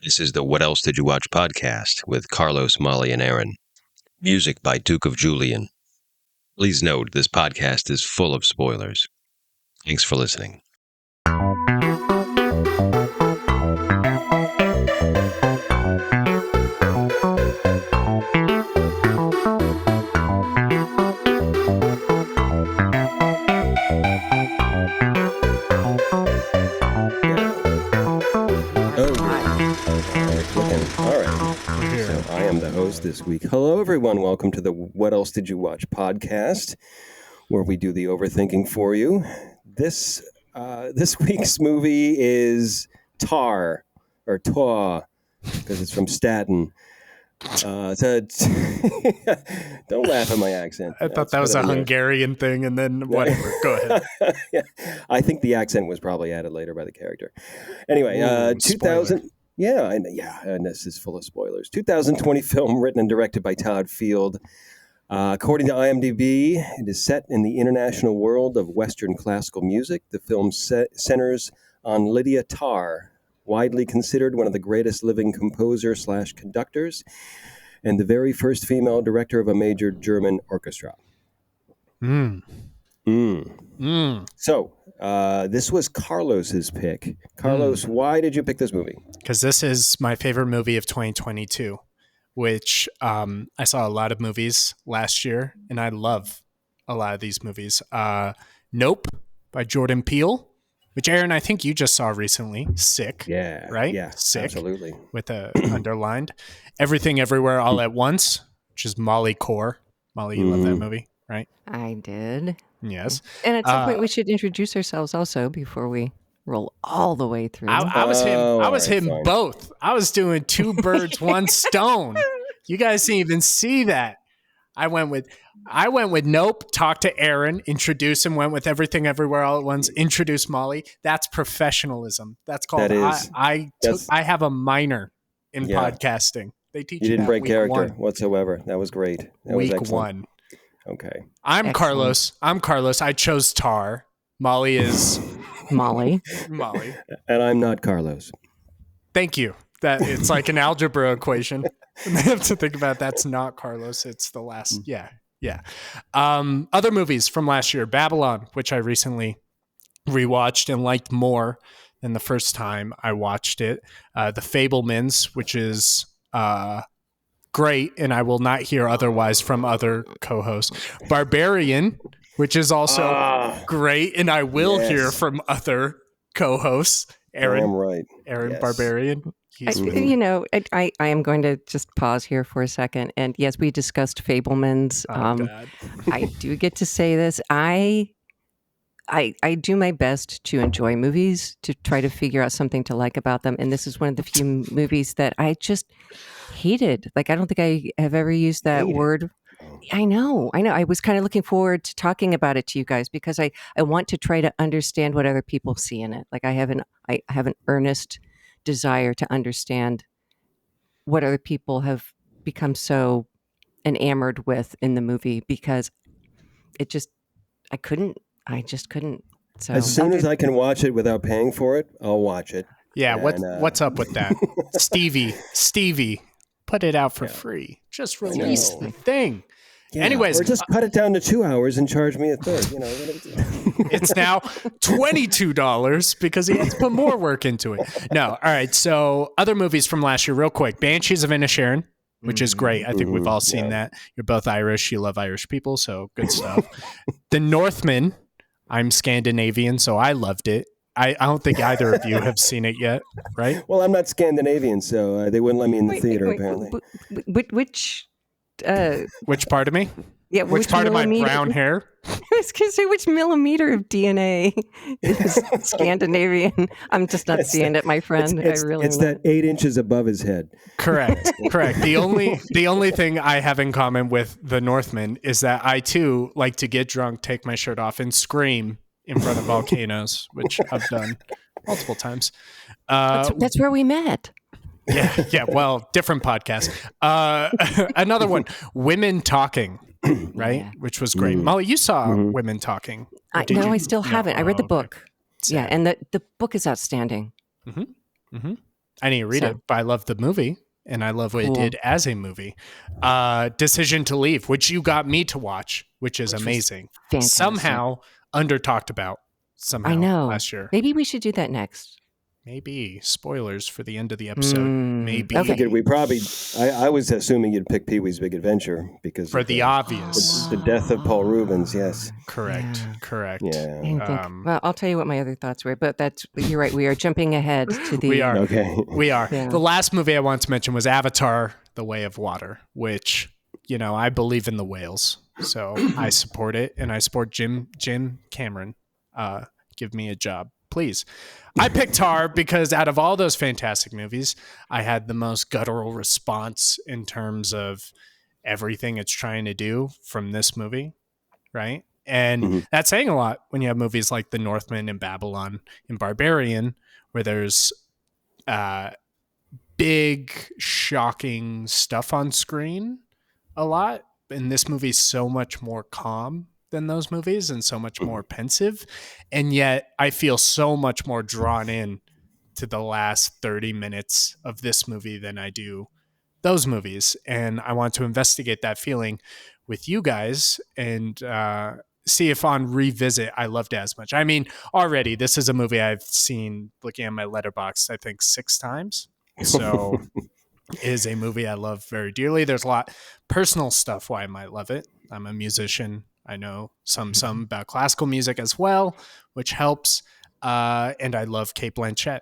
This is the What Else Did You Watch podcast with Carlos, Molly, and Aaron. Music by Duke of Julian. Please note this podcast is full of spoilers. Thanks for listening. This week. Hello, everyone. Welcome to the What Else Did You Watch podcast, where we do the overthinking for you. This week's movie is Tar, or Tar, because it's from Staten. Don't laugh at my accent. I thought that was a Hungarian thing, and then whatever. Go ahead. Yeah, I think the accent was probably added later by the character. Anyway, 2000. Spoiler. Yeah, and this is full of spoilers. 2020 film written and directed by Todd Field. According to IMDb, it is set in the international world of Western classical music. The film centers on Lydia Tarr, widely considered one of the greatest living composer/conductors, and the very first female director of a major German orchestra. So, this was Carlos's pick. Carlos, why did you pick this movie? Because this is my favorite movie of 2022, which I saw a lot of movies last year, and I love a lot of these movies. Nope by Jordan Peele, which, Aaron, I think you just saw recently. Sick. Yeah. Right? Yeah, Sick. Absolutely. With a underlined. Everything Everywhere All at Once, which is Molly Core. Molly, you love that movie, right? I did. Yes. And at some point, we should introduce ourselves also before we roll all the way through. I was him. I was him fine. both. I was doing two birds, one stone. You guys didn't even see that. I went with Nope, talk to Aaron, introduce him, went with Everything Everywhere All at Once, introduce Molly. That's professionalism. That's called I have a minor in podcasting. They teach you didn't break character 1. whatsoever. That was great. That was Week excellent. 1. Okay. I'm Carlos. I chose Tar. Molly is Molly. And I'm not Carlos. Thank you. That it's like an algebra equation. I have to think about that's not Carlos. It's the last. Yeah. Other movies from last year. Babylon, which I recently rewatched and liked more than the first time I watched it. The Fabelmans, which is great, and I will not hear otherwise from other co-hosts. Barbarian, which is also great, and I will hear from other co-hosts. Aaron, I'm right. Aaron, yes. Barbarian. I am going to just pause here for a second. And yes, we discussed Fabelmans. I do get to say this. I do my best to enjoy movies, to try to figure out something to like about them. And this is one of the few movies that I just hated. Like, I don't think I have ever used that word. I know. I was kind of looking forward to talking about it to you guys because I want to try to understand what other people see in it. Like, I have an earnest desire to understand what other people have become so enamored with in the movie because I just couldn't. So as soon as I can watch it without paying for it, I'll watch it. Yeah, what's up with that? Stevie, put it out for free. Just release the thing. Yeah, anyways, or just cut it down to 2 hours and charge me a third. It's now $22 because he had to put more work into it. No, all right. So other movies from last year, real quick. Banshees of Inisherin, which is great. I think we've all seen that. You're both Irish. You love Irish people, so good stuff. The Northman. I'm Scandinavian, so I loved it. I don't think either of you have seen it yet, right? Well, I'm not Scandinavian, so they wouldn't let me in the theater, apparently. Which part of me? Yeah, which part of my brown hair? I was going to say, which millimeter of DNA is Scandinavian? I'm just not seeing it, my friend. It's that 8 inches above his head. Correct. The only thing I have in common with the Northman is that I too like to get drunk, take my shirt off, and scream in front of volcanoes, which I've done multiple times. That's where we met. Yeah. Well, different podcast. Another one, Women Talking, right? Yeah. Which was great. Molly, you saw Women Talking. No, I still haven't. I read the book. Okay. Yeah, and the book is outstanding. I didn't read it, but I love the movie. And I love what it did as a movie. Decision to Leave, which you got me to watch, which is amazing. Somehow under talked about. Somehow I know. Last year. Maybe we should do that next. Maybe. Spoilers for the end of the episode. Maybe. I figured we probably. I was assuming you'd pick Pee-wee's Big Adventure because for the obvious, the death of Paul Rubens. Yes, correct. Yeah. Well, I'll tell you what my other thoughts were, but you're right. We are jumping ahead to the. We are. Okay. We are. Yeah. The last movie I want to mention was Avatar: The Way of Water, which I believe in the whales, so I support it, and I support Jim Cameron. Give me a job, please. I picked Tar because out of all those fantastic movies, I had the most guttural response in terms of everything it's trying to do from this movie, right? And that's saying a lot when you have movies like The Northman and Babylon and Barbarian, where there's big, shocking stuff on screen a lot. And this movie's so much more calm than those movies and so much more pensive. And yet I feel so much more drawn in to the last 30 minutes of this movie than I do those movies. And I want to investigate that feeling with you guys and see if on revisit I loved it as much. I mean, already this is a movie I've seen, looking at my letterbox, I think 6 times. So it is a movie I love very dearly. There's a lot personal stuff why I might love it. I'm a musician. I know some about classical music as well, which helps. And I love Cate Blanchett,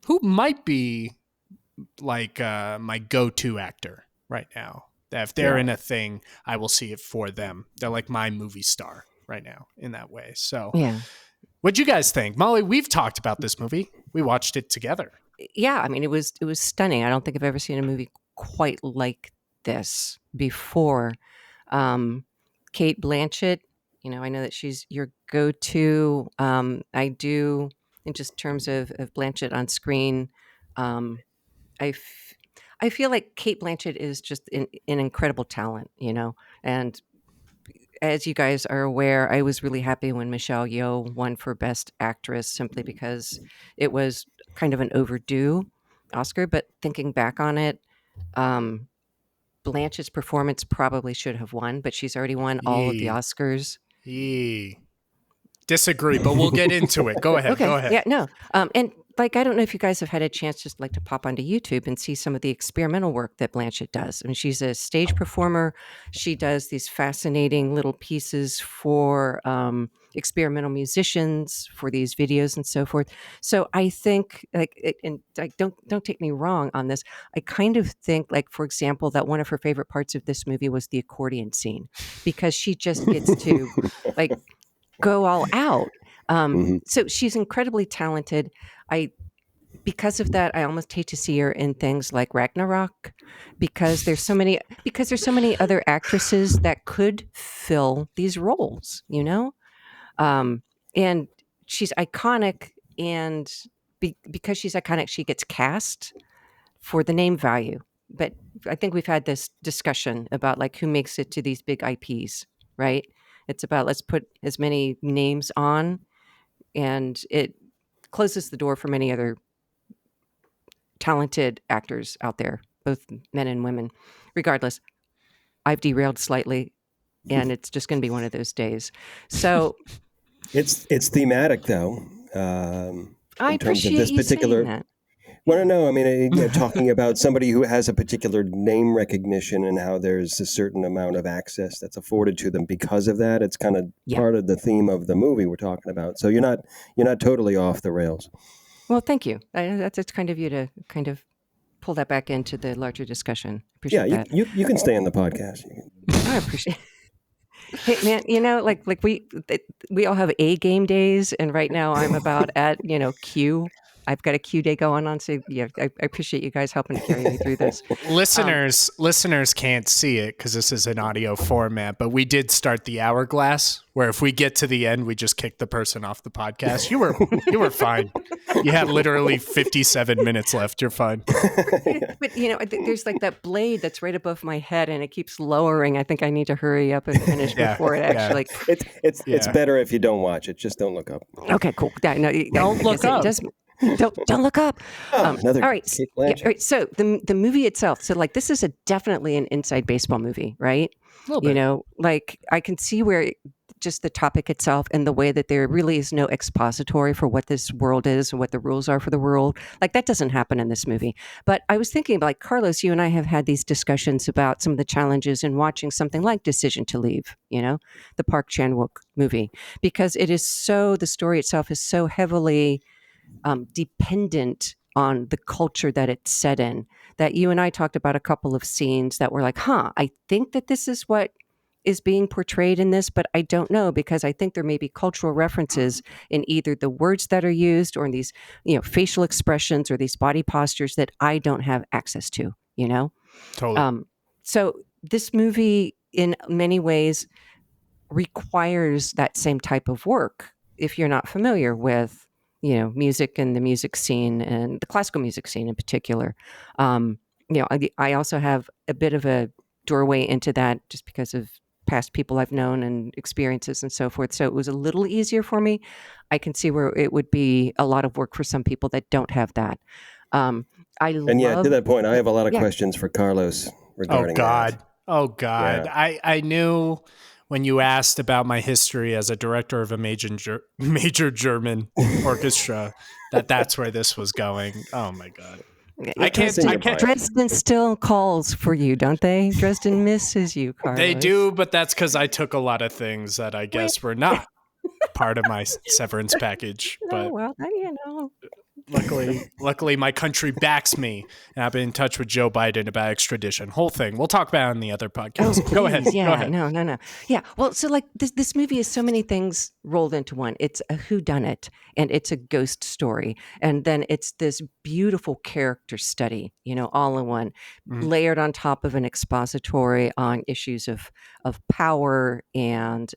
who might be like my go-to actor right now. If they're in a thing, I will see it for them. They're like my movie star right now in that way. So what'd you guys think? Molly, we've talked about this movie. We watched it together. Yeah, I mean, it was stunning. I don't think I've ever seen a movie quite like this before. Cate Blanchett, I know that she's your go-to. I do, in just terms of Blanchett on screen, I feel like Cate Blanchett is just an incredible talent, and as you guys are aware, I was really happy when Michelle Yeoh won for Best Actress simply because it was kind of an overdue Oscar. But thinking back on it, Blanchett's performance probably should have won, but she's already won all of the Oscars. Disagree, but we'll get into it. Go ahead. Okay. Go ahead. Yeah, no. And I don't know if you guys have had a chance just to pop onto YouTube and see some of the experimental work that Blanchett does. I mean, she's a stage performer. She does these fascinating little pieces for experimental musicians for these videos and so forth. So I think, don't take me wrong on this. I kind of think, for example, that one of her favorite parts of this movie was the accordion scene, because she just gets to go all out. So she's incredibly talented. Because of that, I almost hate to see her in things like Ragnarok, because there's so many other actresses that could fill these roles, and she's iconic, and because she's iconic, she gets cast for the name value. But I think we've had this discussion about who makes it to these big IPs, right? It's about, let's put as many names on, and it closes the door for many other talented actors out there, both men and women. Regardless, I've derailed slightly, and it's just going to be one of those days. So it's thematic, though. I appreciate you saying that. Well, no, I mean, talking about somebody who has a particular name recognition and how there's a certain amount of access that's afforded to them because of that. It's kind of part of the theme of the movie we're talking about. So you're not totally off the rails. Well, thank you. That's kind of you to kind of pull that back into the larger discussion. Appreciate that. You can stay on the podcast. I appreciate it. Hey man, we all have A game days, and right now I'm about at Q. I've got a Q day going on, so I appreciate you guys helping to carry me through this. Listeners can't see it because this is an audio format, but we did start the hourglass, where if we get to the end, we just kick the person off the podcast. You were fine. You had literally 57 minutes left. You're fine. But there's that blade that's right above my head, and it keeps lowering. I think I need to hurry up and finish before it actually. It's better if you don't watch it. Just don't look up. Okay, cool. Don't look up. Don't look up. Another all right. Cate Yeah, Blanchett. all right. So the movie itself. So like this is definitely an inside baseball movie, right? A little bit. You know, like I can see where just the topic itself and the way that there really is no expository for what this world is and what the rules are for the world. Like that doesn't happen in this movie. But I was thinking, like Carlos, you and I have had these discussions about some of the challenges in watching something like Decision to Leave, you know, the Park Chan-wook movie, because it is so, the story itself is so heavily dependent on the culture that it's set in, that you and I talked about a couple of scenes that were like, I think that this is what is being portrayed in this, but I don't know, because I think there may be cultural references in either the words that are used or in these, you know, facial expressions or these body postures that I don't have access to, you know? Totally. So this movie in many ways requires that same type of work if you're not familiar with, you know, music and the music scene and the classical music scene in particular. You know, I also have a bit of a doorway into that just because of past people I've known and experiences and so forth. So it was a little easier for me. I can see where it would be a lot of work for some people that don't have that. And yeah, to that point, I have a lot of Yeah. questions for Carlos Oh regarding God. that. Oh God. Yeah. I knew when you asked about my history as a director of a major German orchestra that's where this was going. Oh my God. I can't. Dresden still calls for you, don't they? Dresden misses you, Carlos. They do, but that's because I took a lot of things that I guess were not part of my severance package. But oh, well, you know. Luckily, my country backs me, and I've been in touch with Joe Biden about extradition. Whole thing. We'll talk about it in the other podcast. Oh, Go ahead. Yeah, Go ahead. No. Yeah. Well, so like this movie is so many things rolled into one. It's a whodunit, and it's a ghost story, and then it's this beautiful character study. You know, all in one, layered on top of an expository on issues of power and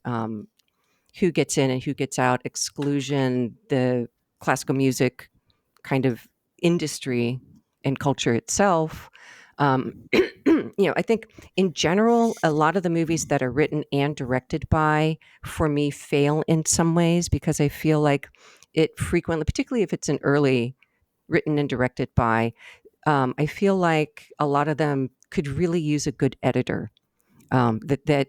who gets in and who gets out, exclusion, the classical music kind of industry and culture itself. You know, I think in general, a lot of the movies that are written and directed by, for me, fail in some ways because I feel like it frequently, particularly if it's an early written and directed by, I feel like a lot of them could really use a good editor. The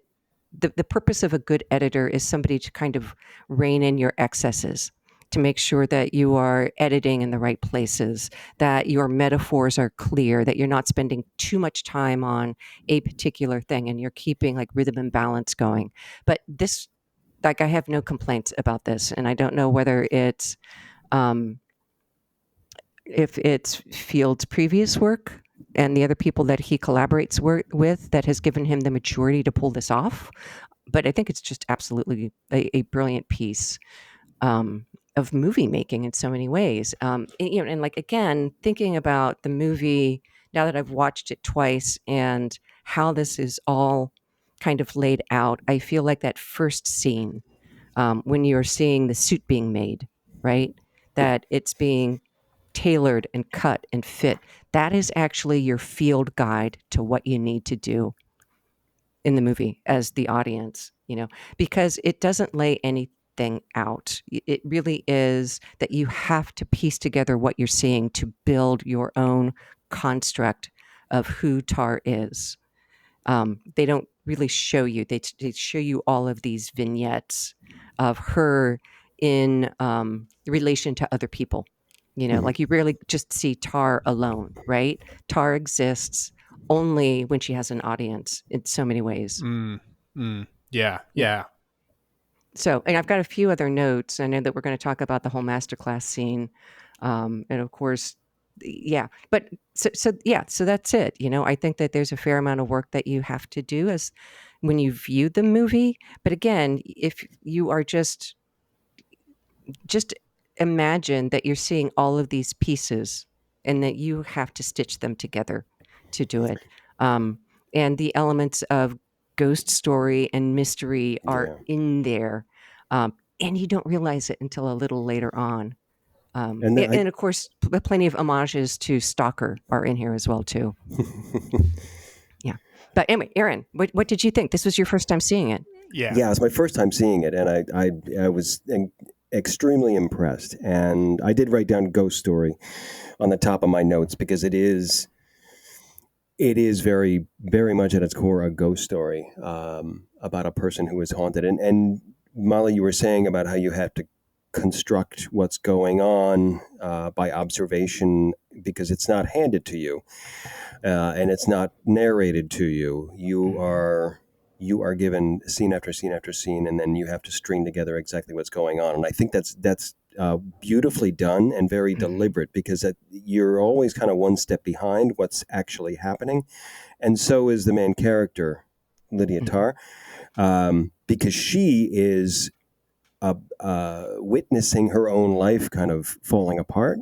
purpose of a good editor is somebody to kind of rein in your excesses, to make sure that you are editing in the right places, that your metaphors are clear, that you're not spending too much time on a particular thing and you're keeping like rhythm and balance going. But this, like, I have no complaints about this. And I don't know whether it's, if it's Field's previous work and the other people that he collaborates with that has given him the maturity to pull this off. But I think it's just absolutely a brilliant piece of movie making in so many ways. And like, again, thinking about the movie now that I've watched it twice and how this is all kind of laid out, I feel like that first scene when you're seeing the suit being made, right? That it's being tailored and cut and fit. That is actually your field guide to what you need to do in the movie as the audience, you know, because it doesn't lay anything out. It really is that you have to piece together what you're seeing to build your own construct of who Tar is. They don't really show you. They show you all of these vignettes of her in relation to other people. You know, like you rarely just see Tar alone, right? Tar exists only when she has an audience in so many ways. Yeah. So, and I've got a few other notes. I know that we're going to talk about the whole masterclass scene. And of course, yeah, but so that's it. You know, I think that there's a fair amount of work that you have to do as when you view the movie. But again, if you are just imagine that you're seeing all of these pieces and that you have to stitch them together to do it. And the elements of ghost story and mystery are in there. And you don't realize it until a little later on. And of course, plenty of homages to Stalker are in here as well, too. Yeah. But anyway, Aaron, what did you think? This was your first time seeing it. Yeah. Yeah, it was my first time seeing it. And I was extremely impressed. And I did write down Ghost Story on the top of my notes because it is very, very much at its core a ghost story about a person who is haunted. And Molly, you were saying about how you have to construct what's going on by observation because it's not handed to you and it's not narrated to you. You are given scene after scene after scene, and then you have to string together exactly what's going on. And I think that's beautifully done and very deliberate because you're always kind of one step behind what's actually happening. And so is the main character, Lydia Tarr, because she is witnessing her own life kind of falling apart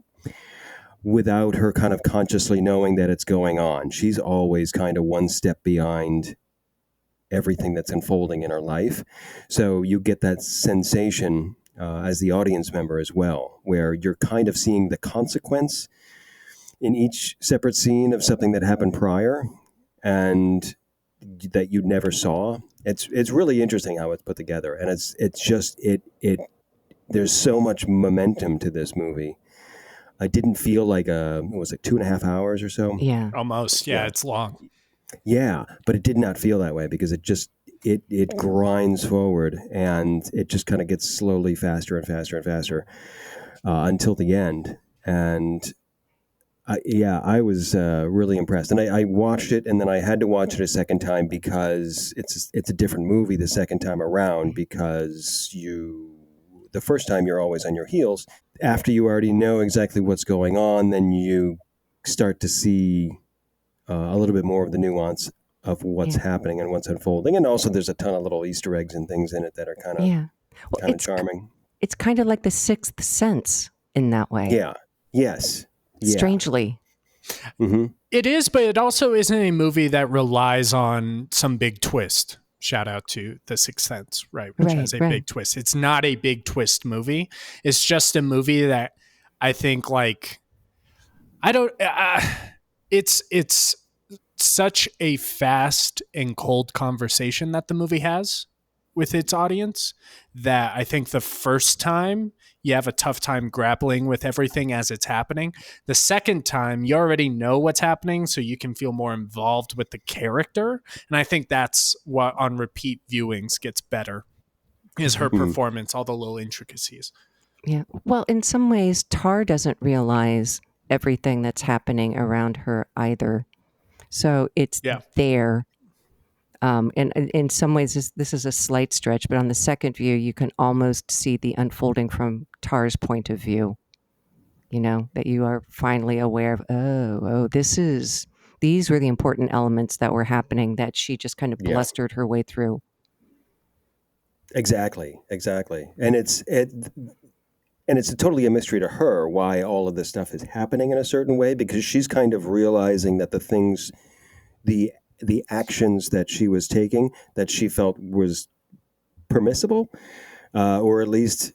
without her kind of consciously knowing that it's going on. She's always kind of one step behind everything that's unfolding in her life. So you get that sensation as the audience member as well, where you're kind of seeing the consequence in each separate scene of something that happened prior and that you never saw. It's really interesting how it's put together, and it's just there's so much momentum to this movie. I didn't feel like it was like 2.5 hours or so. Yeah, almost. Yeah, it's long. Yeah, but it did not feel that way because it grinds forward and it just kind of gets slowly faster and faster and faster until the end. And I was really impressed. And I watched it, and then I had to watch it a second time because it's a different movie the second time around, because the first time you're always on your heels. After you already know exactly what's going on, then you start to see a little bit more of the nuance of what's happening and what's unfolding. And also there's a ton of little Easter eggs and things in it that are kind of charming. It's kind of like The Sixth Sense in that way. Yeah. Yes. Strangely. Mm-hmm. It is, but it also isn't a movie that relies on some big twist. Shout out to The Sixth Sense, right? Which has a big twist. It's not a big twist movie. It's just a movie that I think it's such a fast and cold conversation that the movie has with its audience that I think the first time you have a tough time grappling with everything as it's happening. The second time you already know what's happening, so you can feel more involved with the character. And I think that's what on repeat viewings gets better, is her performance, all the little intricacies. Yeah. Well, in some ways, Tar doesn't realize everything that's happening around her either. So it's there. And in some ways, this is a slight stretch, but on the second view, you can almost see the unfolding from Tar's point of view. You know, that you are finally aware of, these were the important elements that were happening that she just kind of blustered her way through. Exactly. And it's totally a mystery to her why all of this stuff is happening in a certain way, because she's kind of realizing that the actions that she was taking that she felt was permissible, or at least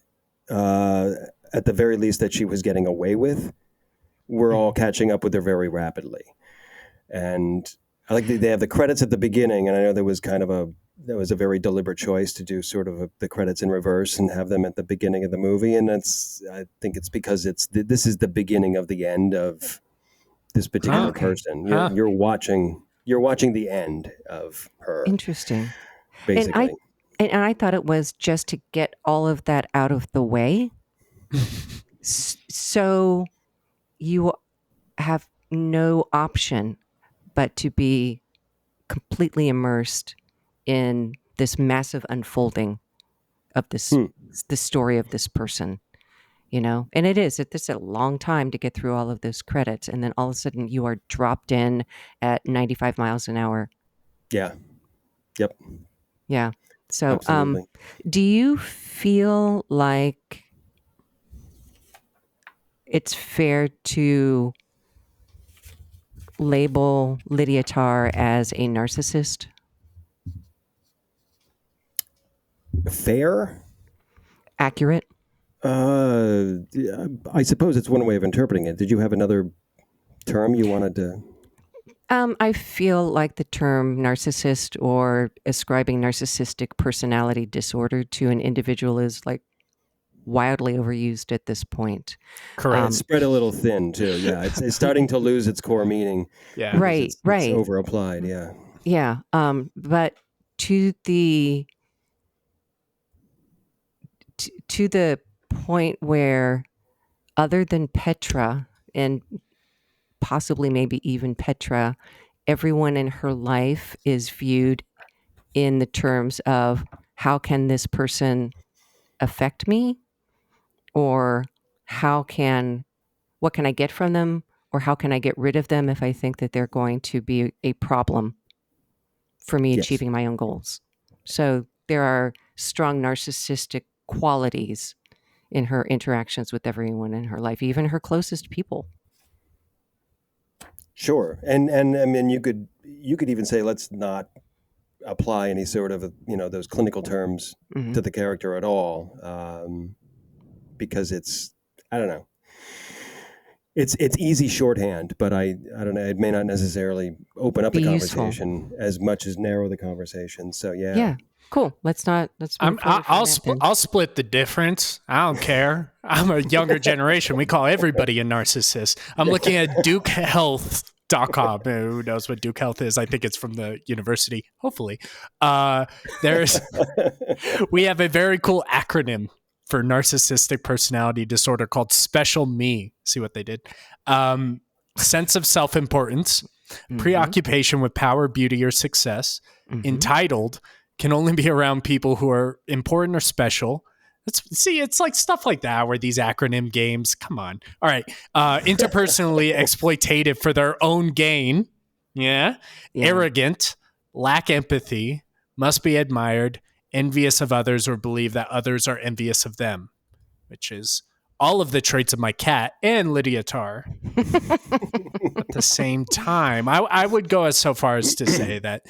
at the very least that she was getting away with, were all catching up with her very rapidly. And I like they have the credits at the beginning, and I know there was a very deliberate choice to do sort of the credits in reverse and have them at the beginning of the movie. And I think it's because this is the beginning of the end of this particular person. You're watching the end of her. Interesting. Basically. And I thought it was just to get all of that out of the way. So you have no option but to be completely immersed in this massive unfolding of the story of this person, you know? And it's a long time to get through all of those credits. And then all of a sudden you are dropped in at 95 miles an hour. Yeah. Yep. Yeah. So, Absolutely. do you feel like it's fair to label Lydia Tarr as a narcissist? Fair? Accurate? I suppose it's one way of interpreting it. Did you have another term you wanted to? I feel like the term narcissist or ascribing narcissistic personality disorder to an individual is like wildly overused at this point. Correct. It's spread a little thin too. Yeah, it's starting to lose its core meaning. Yeah. Right, It's right. over-applied, yeah. Yeah. But to the point where, other than Petra and possibly maybe even Petra, everyone in her life is viewed in the terms of, how can this person affect me? Or what can I get from them? Or how can I get rid of them if I think that they're going to be a problem for me achieving my own goals? So there are strong narcissistic qualities in her interactions with everyone in her life, even her closest people. Sure. And I mean, you could even say, let's not apply any sort of, those clinical terms to the character at all. Because it's, I don't know. It's easy shorthand, but I don't know. It may not necessarily open up the conversation as much as narrow the conversation. So yeah, cool. Let's I'll split the difference. I don't care. I'm a younger generation. We call everybody a narcissist. I'm looking at DukeHealth.com. Who knows what Duke Health is? I think it's from the university. Hopefully, we have a very cool acronym for narcissistic personality disorder called Special Me. See what they did? Sense of self-importance, preoccupation with power, beauty, or success, entitled, can only be around people who are important or special. It's like stuff like that where these acronym games, come on. All right. Interpersonally exploitative for their own gain. Yeah. Arrogant, lack empathy, must be admired, envious of others, or believe that others are envious of them, which is all of the traits of my cat and Lydia Tarr. At the same time, I would go so far as to say that,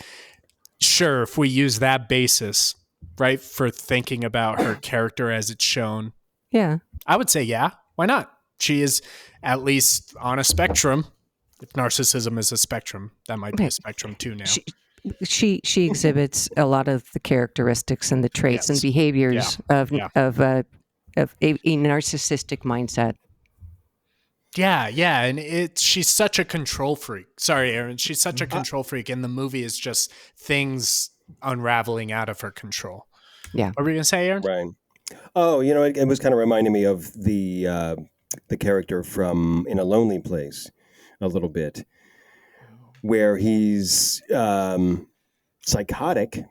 sure, if we use that basis, right, for thinking about her character as it's shown, I would say, yeah, why not? She is at least on a spectrum. If narcissism is a spectrum, that might be a spectrum too now. She exhibits a lot of the characteristics and the traits and behaviors of a narcissistic mindset. Yeah, and she's such a control freak. Sorry, Aaron. She's such a control freak, and the movie is just things unraveling out of her control. Yeah. What were you going to say, Aaron? Right. Oh, it was kind of reminding me of the character from In a Lonely Place a little bit, where he's psychotic,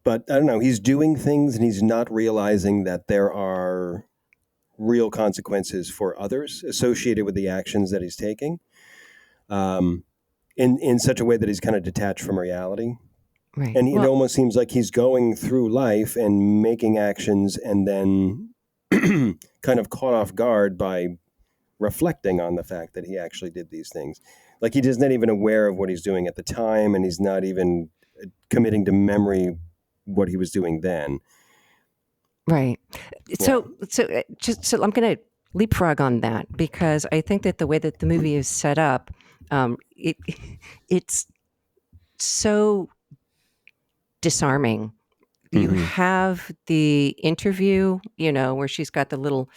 but I don't know, he's doing things and he's not realizing that there are real consequences for others associated with the actions that he's taking, in such a way that he's kind of detached from reality. Right. And it almost seems like he's going through life and making actions and then kind of caught off guard by reflecting on the fact that he actually did these things. Like he's not even aware of what he's doing at the time, and he's not even committing to memory what he was doing then. Right. So I'm going to leapfrog on that, because I think that the way that the movie is set up, it's so disarming. You have the interview, where she's got the little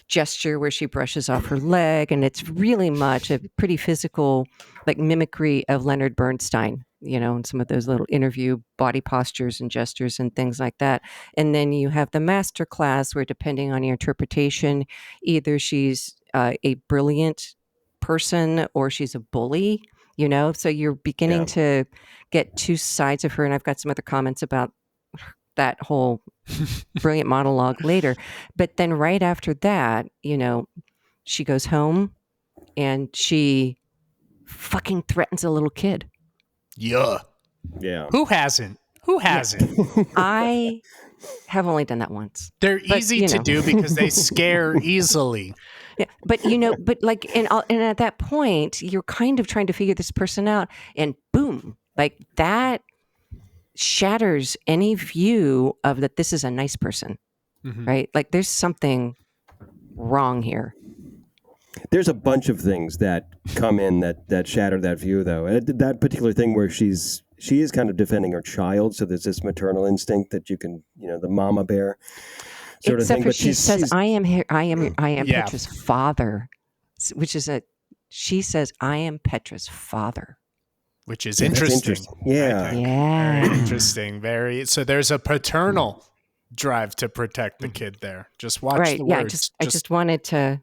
gesture where she brushes off her leg, and it's really much a pretty physical, like, mimicry of Leonard Bernstein, and some of those little interview body postures and gestures and things like that. And then you have the master class where, depending on your interpretation, either she's a brilliant person or she's a bully, so you're beginning to get two sides of her. And I've got some other comments about that whole brilliant monologue later. But then right after that, she goes home and she fucking threatens a little kid. Yeah. Who hasn't? I have only done that once. They're easy to do because they scare easily. Yeah, but and at that point, you're kind of trying to figure this person out, and boom, like that shatters any view of that this is a nice person, right? Like there's something wrong here. There's a bunch of things that come in that shatter that view, though. That particular thing where she is kind of defending her child, so there's this maternal instinct that you can, the mama bear. sort except of thing. for But she says, she's "I am here. I am Yeah. Petra's father," which is she says, "I am Petra's father," which is that's interesting. Yeah. I think. Yeah. Very interesting. So there's a paternal drive to protect the kid there. Just watch Right. the Yeah. words. I just wanted to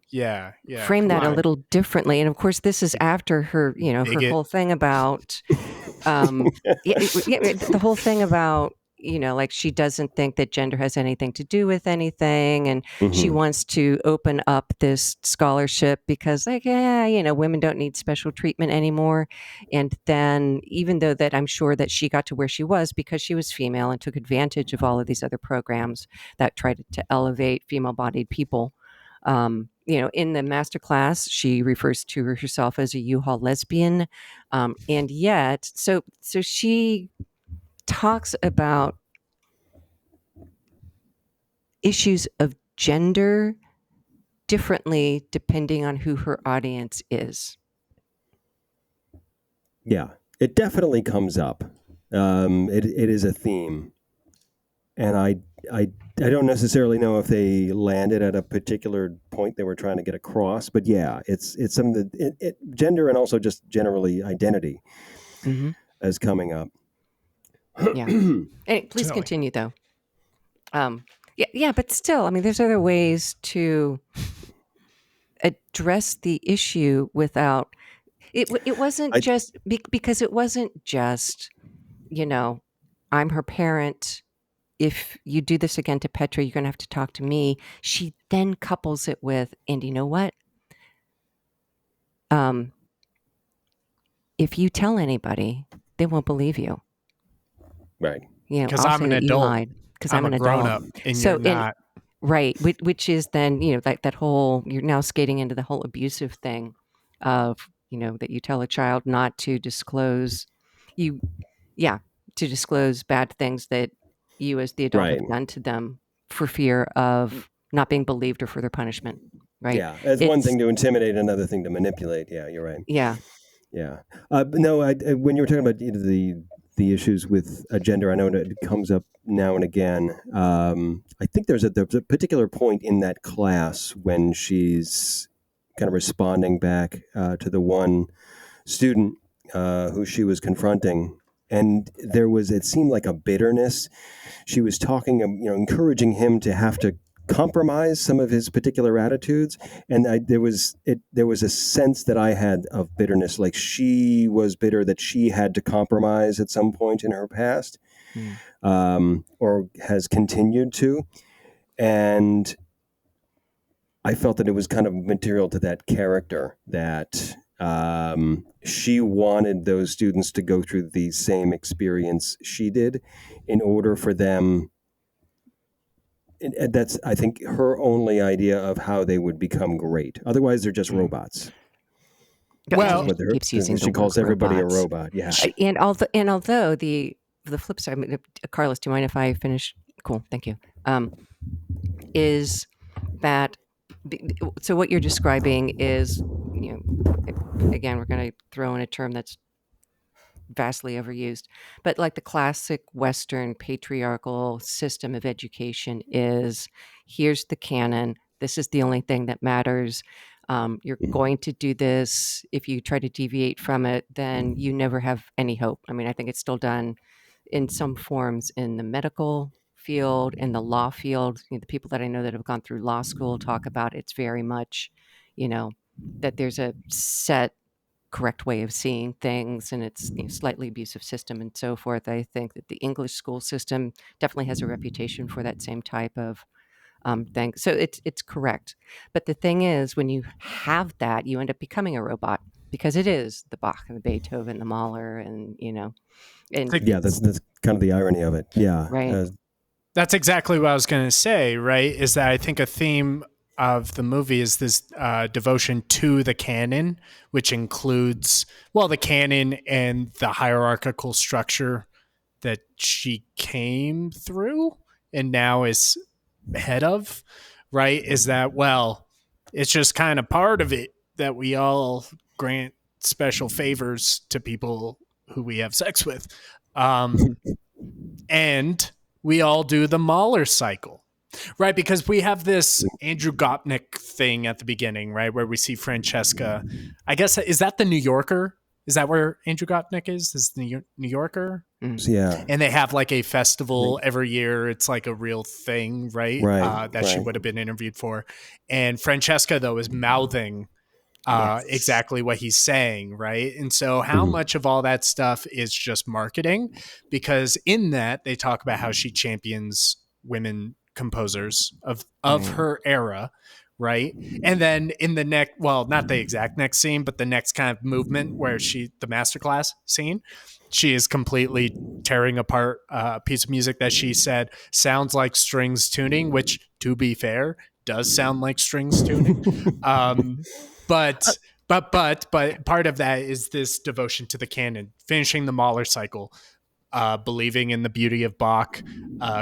frame that a little differently. And of course, this is after her, her Bigot. whole thing about, the whole thing about, like she doesn't think that gender has anything to do with anything. And she wants to open up this scholarship because women don't need special treatment anymore. And then even though that I'm sure that she got to where she was because she was female and took advantage of all of these other programs that tried to elevate female-bodied people. In the master class, she refers to herself as a U-Haul lesbian. And yet, so she talks about issues of gender differently depending on who her audience is. Yeah, it definitely comes up. It is a theme, and I don't necessarily know if they landed at a particular point they were trying to get across, but yeah, it's something that gender and also just generally identity is coming up. Yeah. Hey, please continue though. But still, I mean, there's other ways to address the issue without it wasn't just because it wasn't just, I'm her parent. If you do this again to Petra, you're going to have to talk to me. She then couples it with, and you know what? If you tell anybody, they won't believe you. Right. Because I'm an adult. Because I'm an grown adult. up, and you're not. Right. Which is then, that whole, you're now skating into the whole abusive thing of, that you tell a child not to disclose to disclose bad things that you as the adult have done to them for fear of not being believed or further punishment. Right. Yeah. It's one thing to intimidate, another thing to manipulate. Yeah, you're right. Yeah. Yeah. No, when you were talking about the issues with gender, I know that it comes up now and again. I think there's a particular point in that class when she's kind of responding back to the one student who she was confronting. And it seemed like a bitterness. She was talking, encouraging him to have to compromise some of his particular attitudes, and there was a sense that I had of bitterness, like she was bitter that she had to compromise at some point in her past, or has continued to, and I felt that it was kind of material to that character that she wanted those students to go through the same experience she did in order for them. And that's, I think, her only idea of how they would become great. Otherwise, they're just robots. Well, keeps using she calls everybody robots. a robot. Yeah. And although the flip side, I mean, Carlos, do you mind if I finish? Cool, thank you. Is that so? What you're describing is, again, we're going to throw in a term that's vastly overused, but like the classic Western patriarchal system of education is, here's the canon. This is the only thing that matters. You're going to do this. If you try to deviate from it, then you never have any hope. I mean, I think it's still done in some forms in the medical field, in the law field. The people that I know that have gone through law school talk about it's very much, that there's a set correct way of seeing things, and it's slightly abusive system and so forth. I think that the English school system definitely has a reputation for that same type of thing. So it's correct. But the thing is, when you have that, you end up becoming a robot, because it is the Bach and the Beethoven, the Mahler, and yeah, that's kind of the irony of it. Yeah, right. That's exactly what I was going to say. Right, is that I think a theme of the movie is this devotion to the canon, which includes, the canon and the hierarchical structure that she came through and now is head of, right? Is that, it's just kind of part of it that we all grant special favors to people who we have sex with. And we all do the Mahler cycle. Right, because we have this Andrew Gopnik thing at the beginning, right, where we see Francesca. I guess, is that the New Yorker? Is that where Andrew Gopnik is? Is the New Yorker? Yeah. And they have like a festival every year. It's like a real thing, right? That she would have been interviewed for. And Francesca, though, is mouthing exactly what he's saying, right? And so how much of all that stuff is just marketing? Because in that, they talk about how she champions women composers of her era, right? And then in the next, well, not the exact next scene, but the next kind of movement where the masterclass scene, she is completely tearing apart a piece of music that she said sounds like strings tuning, which, to be fair, does sound like strings tuning. But part of that is this devotion to the canon, finishing the Mahler cycle, believing in the beauty of Bach,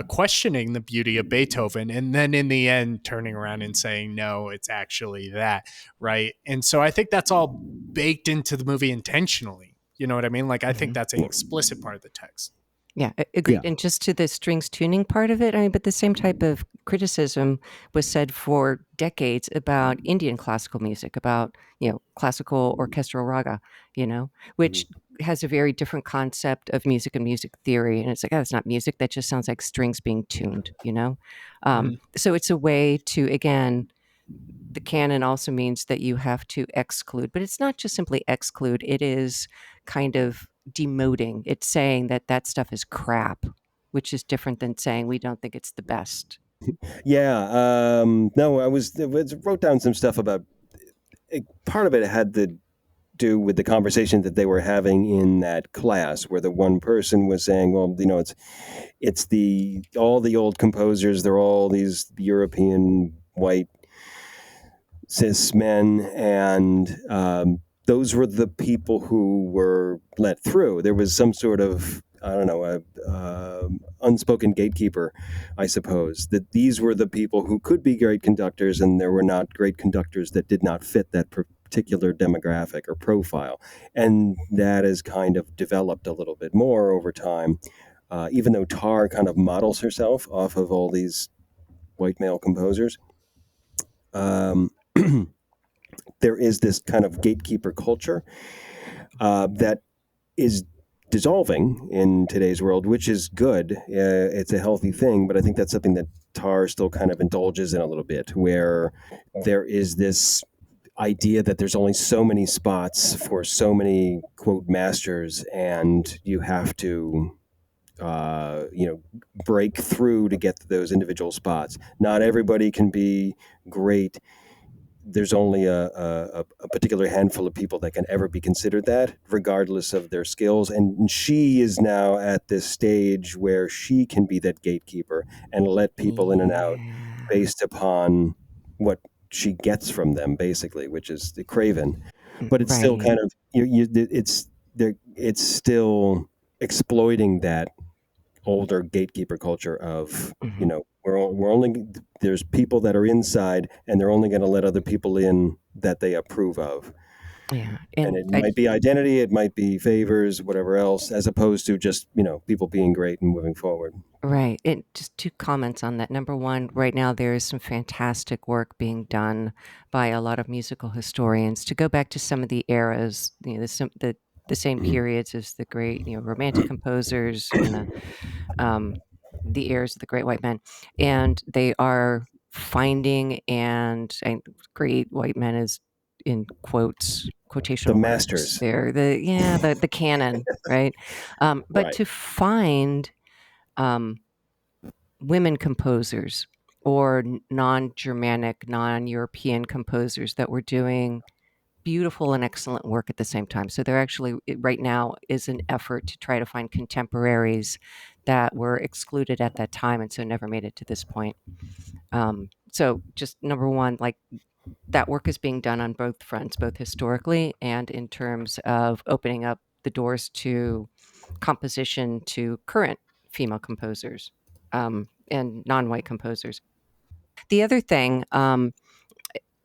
questioning the beauty of Beethoven, and then in the end turning around and saying, no, it's actually that, right? And so I think that's all baked into the movie intentionally. You know what I mean? Like, I think that's an explicit part of the text. Yeah, agreed. Yeah. And just to the strings tuning part of it, I mean, but the same type of criticism was said for decades about Indian classical music, about, classical orchestral raga, which has a very different concept of music and music theory. And it's like, it's not music. That just sounds like strings being tuned, So it's a way to, again, the canon also means that you have to exclude, but it's not just simply exclude. It is kind of demoting. It's saying that stuff is crap, which is different than saying we don't think it's the best. Yeah. No, I wrote down some stuff about part of it had to do with the conversation that they were having in that class, where the one person was saying, well, it's all the old composers, they're all these European white cis men, and those were the people who were let through. There was some sort of, I don't know, unspoken gatekeeper, I suppose, that these were the people who could be great conductors, and there were not great conductors that did not fit that particular demographic or profile. And that has kind of developed a little bit more over time, even though Tar kind of models herself off of all these white male composers. There is this kind of gatekeeper culture that is dissolving in today's world, which is good. It's a healthy thing, but I think that's something that Tar still kind of indulges in a little bit, where there is this idea that there's only so many spots for so many, quote, masters, and you have to break through to get to those individual spots. Not everybody can be great. There's only a particular handful of people that can ever be considered that, regardless of their skills. And she is now at this stage where she can be that gatekeeper and let people in and out based upon what she gets from them, basically, which is the craven. But it's still kind of it's still exploiting that older gatekeeper culture of we're only, there's people that are inside, and they're only going to let other people in that they approve of. Yeah, and it might be identity, it might be favors, whatever else, as opposed to just people being great and moving forward. Right. And just 2 comments on that. Number one, right now there is some fantastic work being done by a lot of musical historians to go back to some of the eras, the same periods as the great, romantic composers and the heirs of the great white men, and they are finding and great white men is in quotation the masters. They're the canon, right? But right. To find women composers or non-Germanic, non-European composers that were doing beautiful and excellent work at the same time. So there actually right now is an effort to try to find contemporaries that were excluded at that time and so never made it to this point. So just number one, like that work is being done on both fronts, both historically and in terms of opening up the doors to composition to current female composers and non-white composers. The other thing,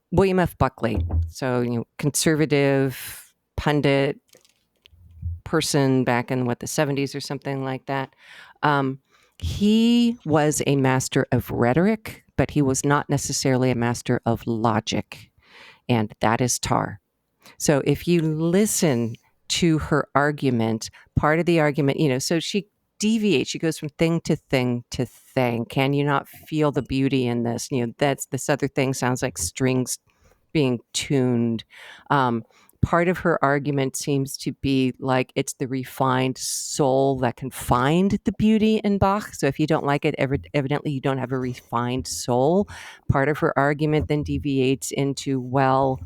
William F. Buckley, so conservative pundit person back in the 70s or something like that. He was a master of rhetoric, but he was not necessarily a master of logic. And that is Tar. So if you listen to her argument, part of the argument, so she deviates, she goes from thing to thing to thing. Can you not feel the beauty in this? That's this other thing sounds like strings being tuned. Part of her argument seems to be like it's the refined soul that can find the beauty in Bach. So if you don't like it, evidently you don't have a refined soul. Part of her argument then deviates into, well,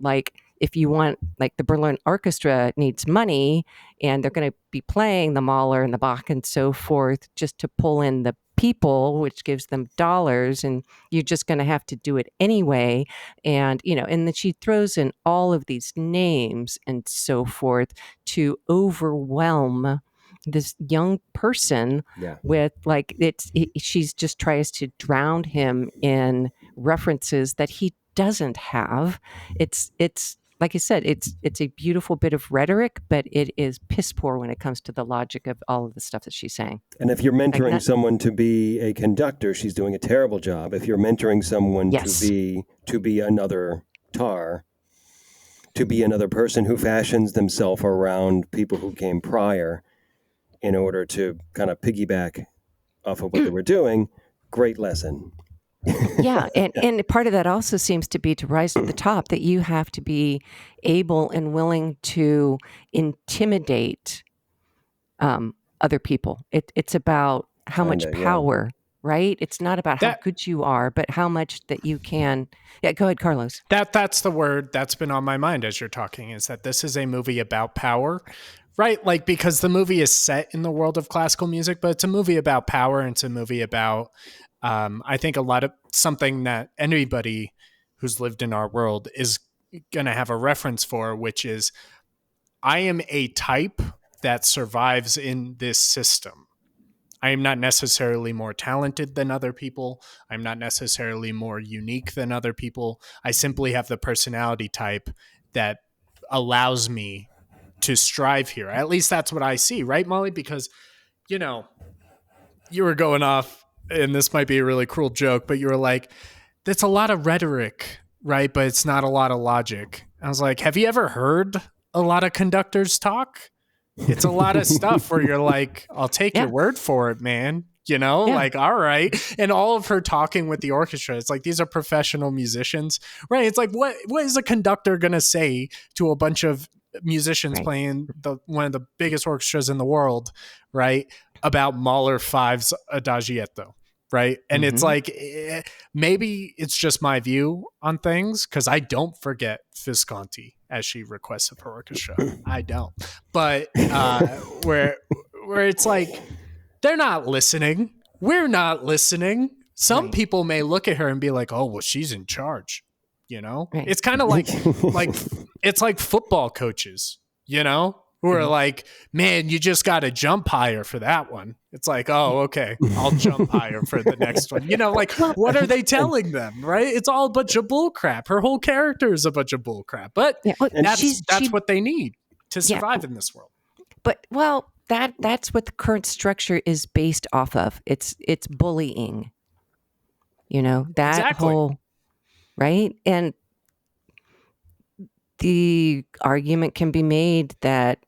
like if you want, like the Berlin Orchestra needs money and they're going to be playing the Mahler and the Bach and so forth just to pull in the people, which gives them dollars, and you're just going to have to do it anyway. And, and then she throws in all of these names and so forth to overwhelm this young person with like, she's just tries to drown him in references that he doesn't have. It's like I said, it's a beautiful bit of rhetoric, but it is piss poor when it comes to the logic of all of the stuff that she's saying. And if you're mentoring someone to be a conductor, she's doing a terrible job. If you're mentoring someone to be another Tar, to be another person who fashions themselves around people who came prior in order to kind of piggyback off of what they were doing, great lesson. Yeah, and part of that also seems to be to rise to the top, that you have to be able and willing to intimidate other people. It's about how much power, right? It's not about how good you are, but how much that you can. Yeah, go ahead, Carlos. That's the word that's been on my mind as you're talking, is that this is a movie about power, right? Like, because the movie is set in the world of classical music, but it's a movie about power, and it's a movie about I think a lot of something that anybody who's lived in our world is going to have a reference for, which is, I am a type that survives in this system. I am not necessarily more talented than other people. I'm not necessarily more unique than other people. I simply have the personality type that allows me to strive here. At least that's what I see, right, Molly? Because, you were going off, and this might be a really cruel joke, but you were like, that's a lot of rhetoric, right? But it's not a lot of logic. I was like, have you ever heard a lot of conductors talk? It's a lot of stuff where you're like, I'll take your word for it, man. Like, all right. And all of her talking with the orchestra, it's like, these are professional musicians, right? It's like, what is a conductor going to say to a bunch of musicians playing one of the biggest orchestras in the world, right? About Mahler 5's Adagietto, right? And it's like, maybe it's just my view on things, because I don't forget Visconti as she requests of her orchestra. I don't. But where it's like, they're not listening. We're not listening. Some people may look at her and be like, oh, well, she's in charge. It's kind of like it's like football coaches, who are like, man, you just got to jump higher for that one. It's like, oh, okay, I'll jump higher for the next one. Like, what are they telling them, right? It's all a bunch of bull crap. Her whole character is a bunch of bull crap, but that's what they need to survive in this world. But, well, that's what the current structure is based off of. It's bullying, that whole, right? And the argument can be made that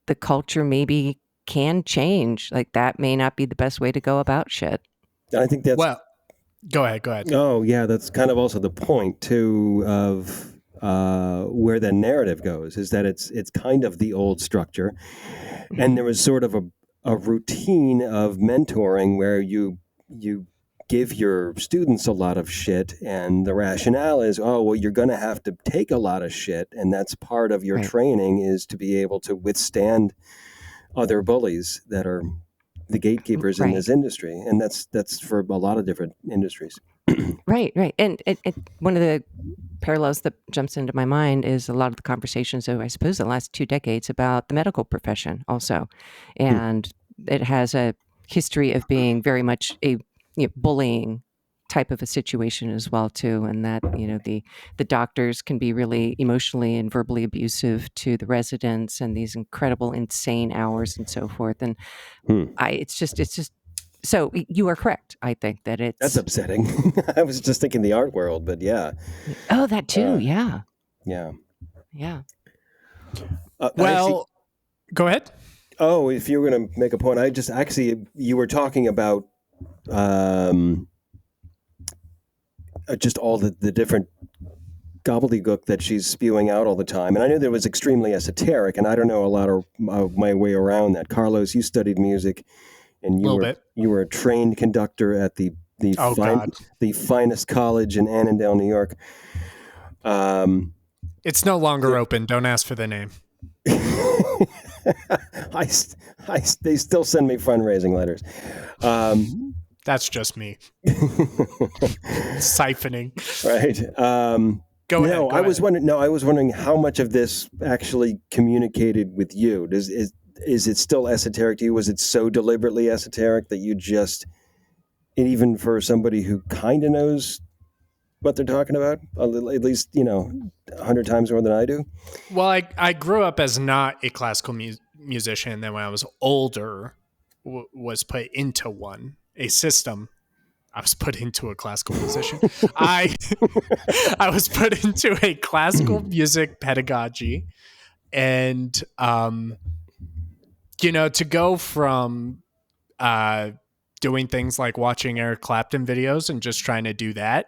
the culture maybe can change. Like, that may not be the best way to go about shit. I think that's... Well, go ahead. Oh, yeah, that's kind of also the point, too, of where the narrative goes, is that it's kind of the old structure. And there was sort of a routine of mentoring where you give your students a lot of shit, and the rationale is, oh, well, you're going to have to take a lot of shit, and that's part of your training, is to be able to withstand other bullies that are the gatekeepers in this industry. And that's for a lot of different industries. Right. And one of the parallels that jumps into my mind is a lot of the conversations of, I suppose, the last 2 decades about the medical profession also. And it has a history of being very much a bullying type of a situation as well, too. And that, the doctors can be really emotionally and verbally abusive to the residents, and these incredible, insane hours and so forth. And it's just So you are correct. I think that it's... That's upsetting. I was just thinking the art world, but yeah. Oh, that too. Yeah. Yeah. Well, go ahead. Oh, if you were going to make a point, you were talking about just all the different gobbledygook that she's spewing out all the time. And I knew that it was extremely esoteric, and I don't know a lot of my way around that. Carlos, you studied music, and you were a trained conductor at the finest college in Annandale, New York. It's no longer open. Don't ask for the name. They still send me fundraising letters. That's just me. Siphoning. Right. Go ahead. I was wondering how much of this actually communicated with you. Is it still esoteric to you? Was it so deliberately esoteric that you just, even for somebody who kind of knows what they're talking about, at least 100 times more than I do? Well, I grew up as not a classical musician. Then when I was older, was put into a system. I was put into a classical musician. I was put into a classical music pedagogy, and to go from doing things like watching Eric Clapton videos and just trying to do that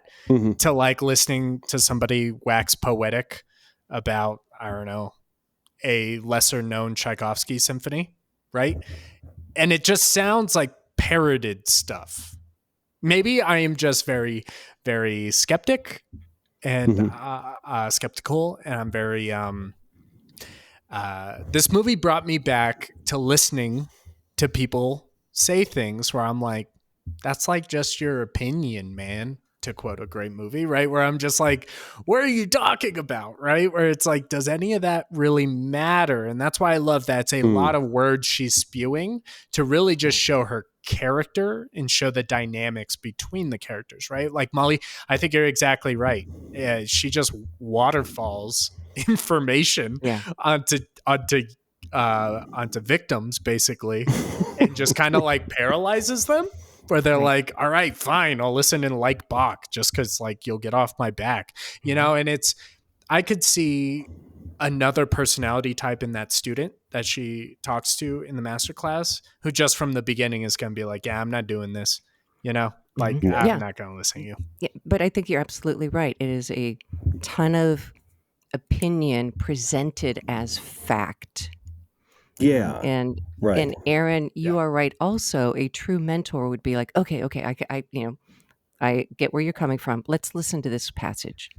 to like listening to somebody wax poetic about, I don't know, a lesser known Tchaikovsky symphony, right? And it just sounds like parroted stuff. Maybe I am just very, very skeptic and skeptical, and I'm very this movie brought me back to listening to people say things where I'm like, that's like just your opinion, man, to quote a great movie, right? Where I'm just like, what are you talking about, right? Where it's like, does any of that really matter? And that's why I love that it's a lot of words she's spewing to really just show her character and show the dynamics between the characters, right? Like Molly, I think you're exactly right. Yeah, she just waterfalls information onto victims basically, and just kind of like paralyzes them, where they're like, all right, fine, I'll listen and like Bach just because like you'll get off my back, and I could see another personality type in that student that she talks to in the masterclass who just from the beginning is going to be like, yeah, I'm not doing this, I'm not going to listen to you. Yeah, but I think you're absolutely right. It is a ton of opinion presented as fact. Yeah. And right. And Aaron, you are right. Also, a true mentor would be like, okay, I get where you're coming from. Let's listen to this passage.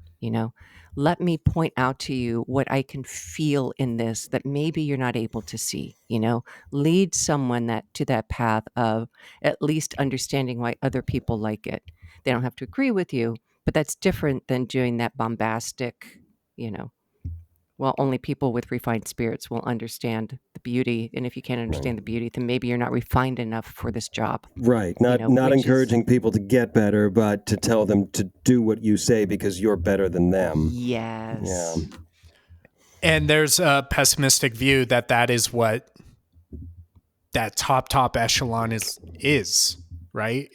Let me point out to you what I can feel in this that maybe you're not able to see. Lead someone to that path of at least understanding why other people like it. They don't have to agree with you, but that's different than doing that bombastic, well, only people with refined spirits will understand the beauty. And if you can't understand the beauty, then maybe you're not refined enough for this job. Right. Not encouraging people to get better, but to tell them to do what you say because you're better than them. Yes. Yeah. And there's a pessimistic view that is what that top echelon is, right?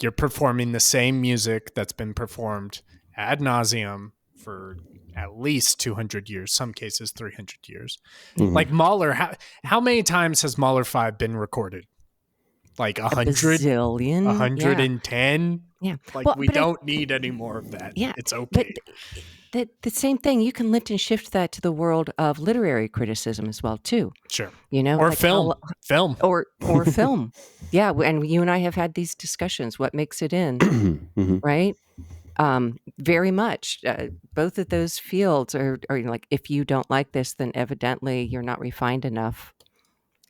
You're performing the same music that's been performed ad nauseum for at least 200 years, some cases 300 years. Like Mahler, how many times has Mahler 5 been recorded? Like 100? A zillion? 110? Yeah. Like we don't need any more of that. Yeah. It's okay. But the same thing, you can lift and shift that to the world of literary criticism as well, too. Sure. Or like film. Or film. Yeah. And you and I have had these discussions. What makes it in, right? Very much. Both of those fields are like, if you don't like this, then evidently you're not refined enough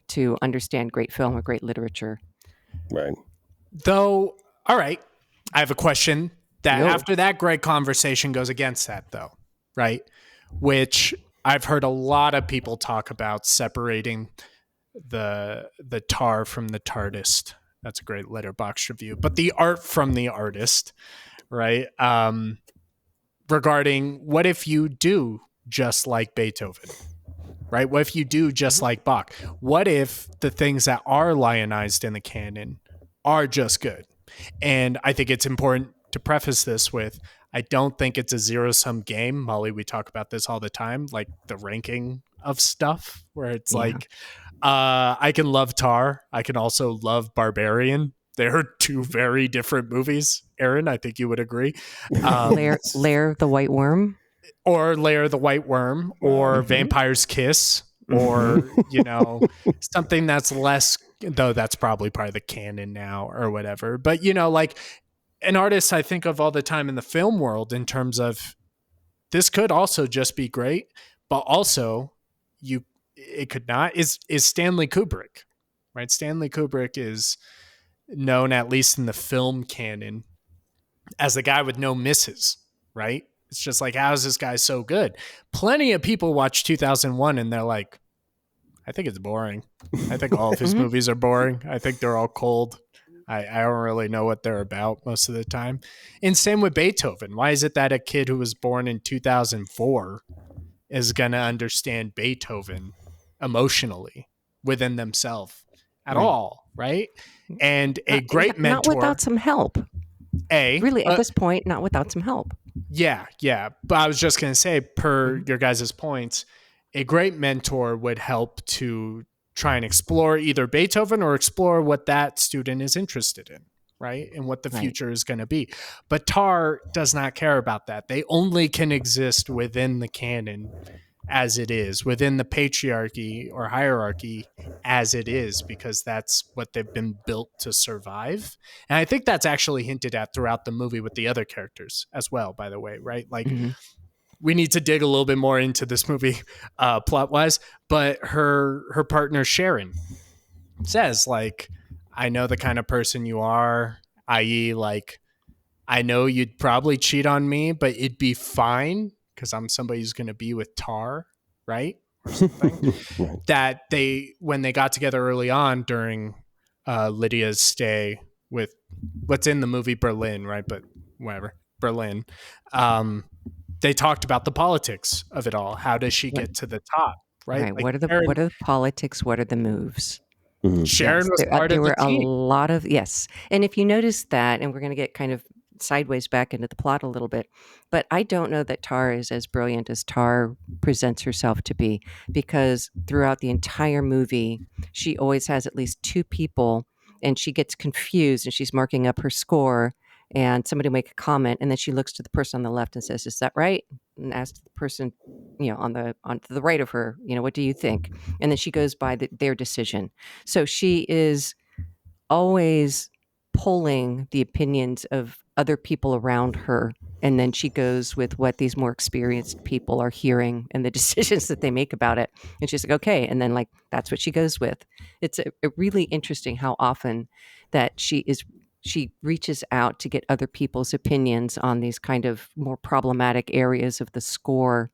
to understand great film or great literature. Right. Though, all right, I have a question that after that great conversation goes against that, though, right? Which I've heard a lot of people talk about separating the tar from the tartist. That's a great Letterboxd review. But the art from the artist, right? Regarding what if you do just like Beethoven, right? What if you do just like Bach? What if the things that are lionized in the canon are just good. And I think it's important to preface this with, I don't think it's a zero-sum game. Molly, we talk about this all the time, like the ranking of stuff, where it's like, I can love Tar. I can also love Barbarian. They're two very different movies. Aaron, I think you would agree. Lair of the White Worm. Or Lair of the White Worm, or Vampire's Kiss, or, something that's less, though that's probably part of the canon now or whatever. But, like an artist I think of all the time in the film world in terms of this could also just be great, but also it could not, is Stanley Kubrick, right? Stanley Kubrick is known, at least in the film canon, as the guy with no misses, right? It's just like, how is this guy so good? Plenty of people watch 2001 and they're like, I think it's boring. I think all of his movies are boring. I think they're all cold. I don't really know what they're about most of the time. And same with Beethoven. Why is it that a kid who was born in 2004 is going to understand Beethoven emotionally within themselves at all, right? And a great mentor. Not without some help. Really, at this point, not without some help. Yeah. But I was just going to say, per your guys' points, a great mentor would help to try and explore either Beethoven or explore what that student is interested in, right? And what the future is going to be. But Tar does not care about that. They only can exist within the canon as it is, within the patriarchy or hierarchy as it is, because that's what they've been built to survive. And I think that's actually hinted at throughout the movie with the other characters as well, by the way, right? Like, we need to dig a little bit more into this movie plot wise, but her partner Sharon says, like, I know the kind of person you are, i.e. like, I know you'd probably cheat on me, but it'd be fine because I'm somebody who's going to be with Tar, right? Or something. That when they got together early on during Lydia's stay with what's in the movie Berlin, right? But whatever, Berlin. They talked about the politics of it all. How does she get to the top, right? Right. Like What are the politics? What are the moves? Sharon was part of the team. There were a lot of, yes. And if you notice that, and we're going to get kind of sideways back into the plot a little bit, but I don't know that Tar is as brilliant as Tar presents herself to be, because throughout the entire movie, she always has at least two people, and she gets confused and she's marking up her score, and somebody will make a comment, and then she looks to the person on the left and says, "Is that right?" And asks the person, on the right of her, "What do you think?" And then she goes by their decision. So she is always pulling the opinions of other people around her, and then she goes with what these more experienced people are hearing and the decisions that they make about it. And she's like, okay, and then like that's what she goes with. It's a really interesting how often that she reaches out to get other people's opinions on these kind of more problematic areas of the score,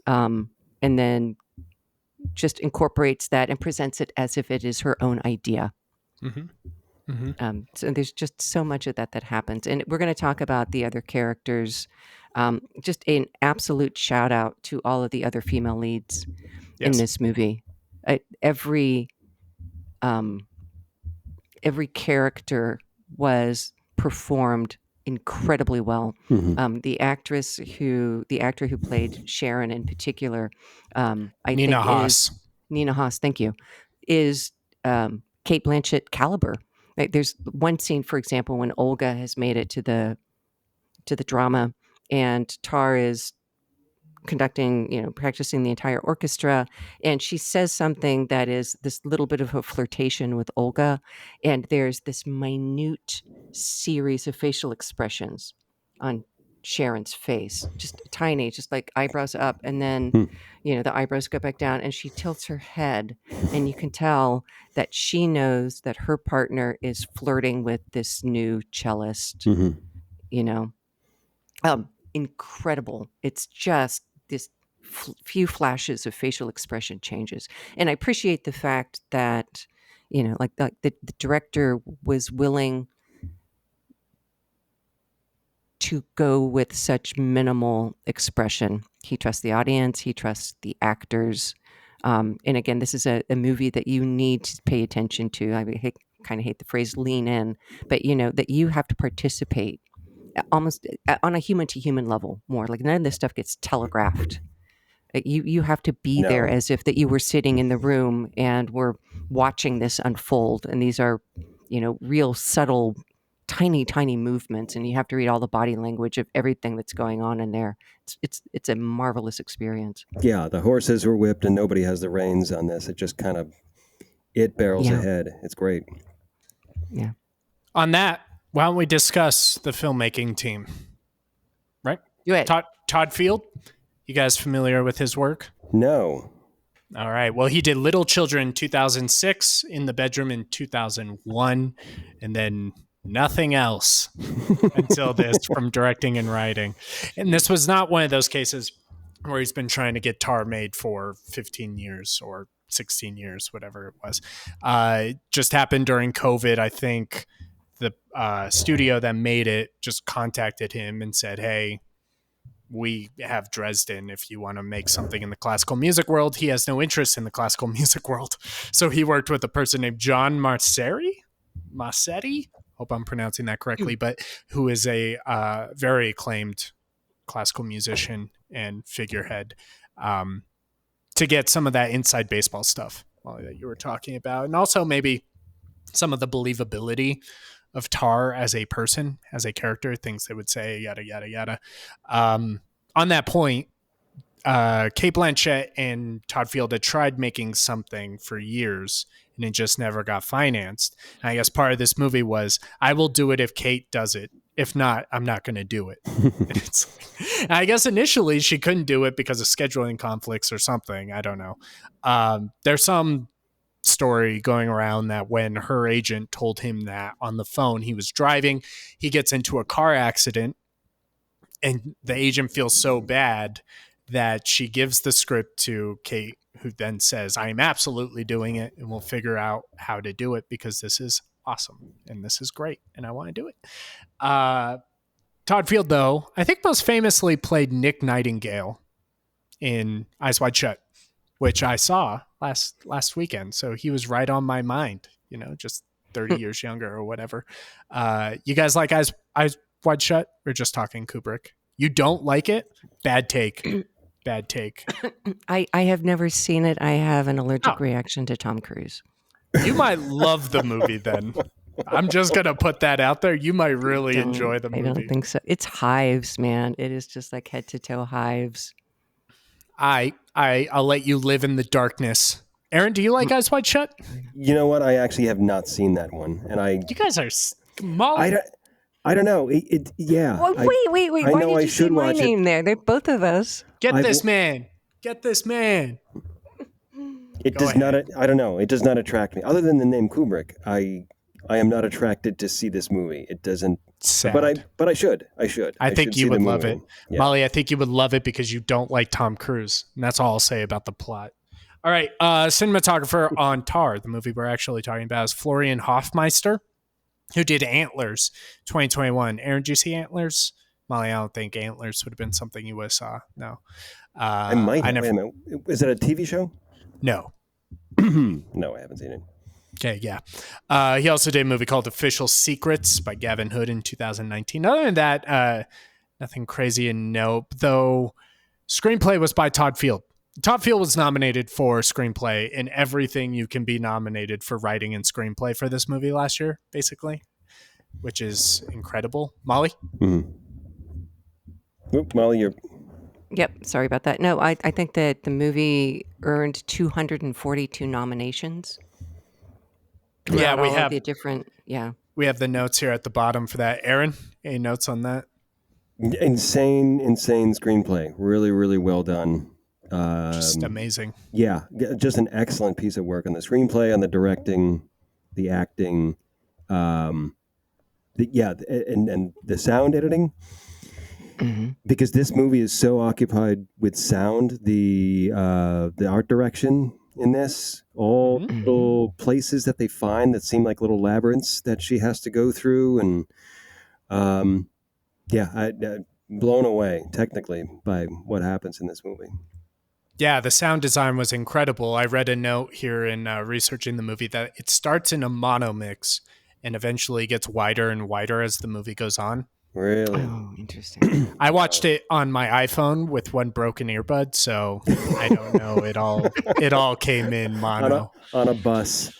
and then just incorporates that and presents it as if it is her own idea. So there's just so much of that happens. And we're going to talk about the other characters. Just an absolute shout out to all of the other female leads in this movie. Every character was performed incredibly well. The actor who played Sharon in particular, Nina Haas. Nina Haas, thank you, is Cate Blanchett caliber. Like, there's one scene, for example, when Olga has made it to the drama, and Tar is conducting, practicing the entire orchestra, and she says something that is this little bit of a flirtation with Olga, and there's this minute series of facial expressions on Sharon's face, just tiny, just like eyebrows up, and then the eyebrows go back down, and she tilts her head, and you can tell that she knows that her partner is flirting with this new cellist. Incredible. It's just this few flashes of facial expression changes, and I appreciate the fact that the director was willing to go with such minimal expression. He trusts the audience. He trusts the actors. And again, this is a movie that you need to pay attention to. I mean, kind of hate the phrase lean in, but that you have to participate almost on a human to human level more. Like none of this stuff gets telegraphed. You have to be there as if that you were sitting in the room and were watching this unfold. And these are, real subtle, tiny movements, and you have to read all the body language of everything that's going on in there. It's a marvelous experience. Yeah, the horses were whipped and nobody has the reins on this. It just kind of barrels ahead. It's great. Yeah. On that, why don't we discuss the filmmaking team? Right? Do it. Todd Field. You guys familiar with his work? No. All right. Well, he did Little Children in 2006, In the Bedroom in 2001, and then nothing else until this from directing and writing. And this was not one of those cases where he's been trying to get Tar made for 15 years or 16 years, whatever it was. Just happened during COVID. I think the studio that made it just contacted him and said, hey, we have Dresden if you want to make something in the classical music world. He has no interest in the classical music world. So he worked with a person named John Massetti. Hope I'm pronouncing that correctly, but who is a very acclaimed classical musician and figurehead to get some of that inside baseball stuff that you were talking about. And also maybe some of the believability of Tar as a person, as a character, things they would say, yada, yada, yada. On that point, Cate Blanchett and Todd Field had tried making something for years, and it just never got financed. And I guess part of this movie was, I will do it if Cate does it. If not, I'm not going to do it. And I guess initially she couldn't do it because of scheduling conflicts or something. I don't know. There's some story going around that when her agent told him that on the phone, he was driving, he gets into a car accident, and the agent feels so bad that she gives the script to Cate, who then says, I am absolutely doing it, and we'll figure out how to do it because this is awesome and this is great and I want to do it. Todd Field, though, I think most famously played Nick Nightingale in Eyes Wide Shut, which I saw last weekend. So he was right on my mind, just 30 years younger or whatever. You guys like Eyes Wide Shut, or just talking Kubrick? You don't like it? Bad take. Bad take. I have never seen it. I have an allergic reaction to Tom Cruise. You might love the movie then. I'm just going to put that out there. You might really enjoy the movie. I don't think so. It's hives, man. It is just like head to toe hives. I'll let you live in the darkness. Aaron, do you like Eyes Wide Shut? You know what? I actually have not seen that one, and you guys are small. I don't know. Yeah. Well, wait. Why did you say my name there? They're both of us. Get this man. It does not. I don't know. It does not attract me. Other than the name Kubrick, I am not attracted to see this movie. It doesn't. Sad. But I should. I think you would love it, yeah. Molly. I think you would love it because you don't like Tom Cruise, and that's all I'll say about the plot. All right, cinematographer on Tar, the movie we're actually talking about, is Florian Hofmeister, who did Antlers 2021. Aaron, did you see Antlers? Molly, I don't think Antlers would have been something you would have saw. No. I might. Wait a minute. Is it a TV show? No. No, I haven't seen it. Okay, yeah. He also did a movie called Official Secrets by Gavin Hood in 2019. Other than that, nothing crazy in note, though screenplay was by Todd Field. Todd Field was nominated for screenplay in everything you can be nominated for writing and screenplay for this movie last year, basically, which is incredible. Molly? Mm-hmm. Oop, Molly, you're... Yep, sorry about that. No, I think that the movie earned 242 nominations. Yeah, we have the different. Yeah, we have the notes here at the bottom for that. Aaron, any notes on that? Insane screenplay. Really, really well done. Just amazing. Yeah, just an excellent piece of work on the screenplay, on the directing, the acting, and the sound editing. Mm-hmm. Because this movie is so occupied with sound, the art direction in this, all little places that they find that seem like little labyrinths that she has to go through, and I'm blown away technically by what happens in this movie. Yeah, the sound design was incredible. I read a note here in researching the movie that it starts in a mono mix and eventually gets wider and wider as the movie goes on. Really? Oh, interesting. I watched it on my iPhone with one broken earbud, so I don't know. It all came in mono. On a bus.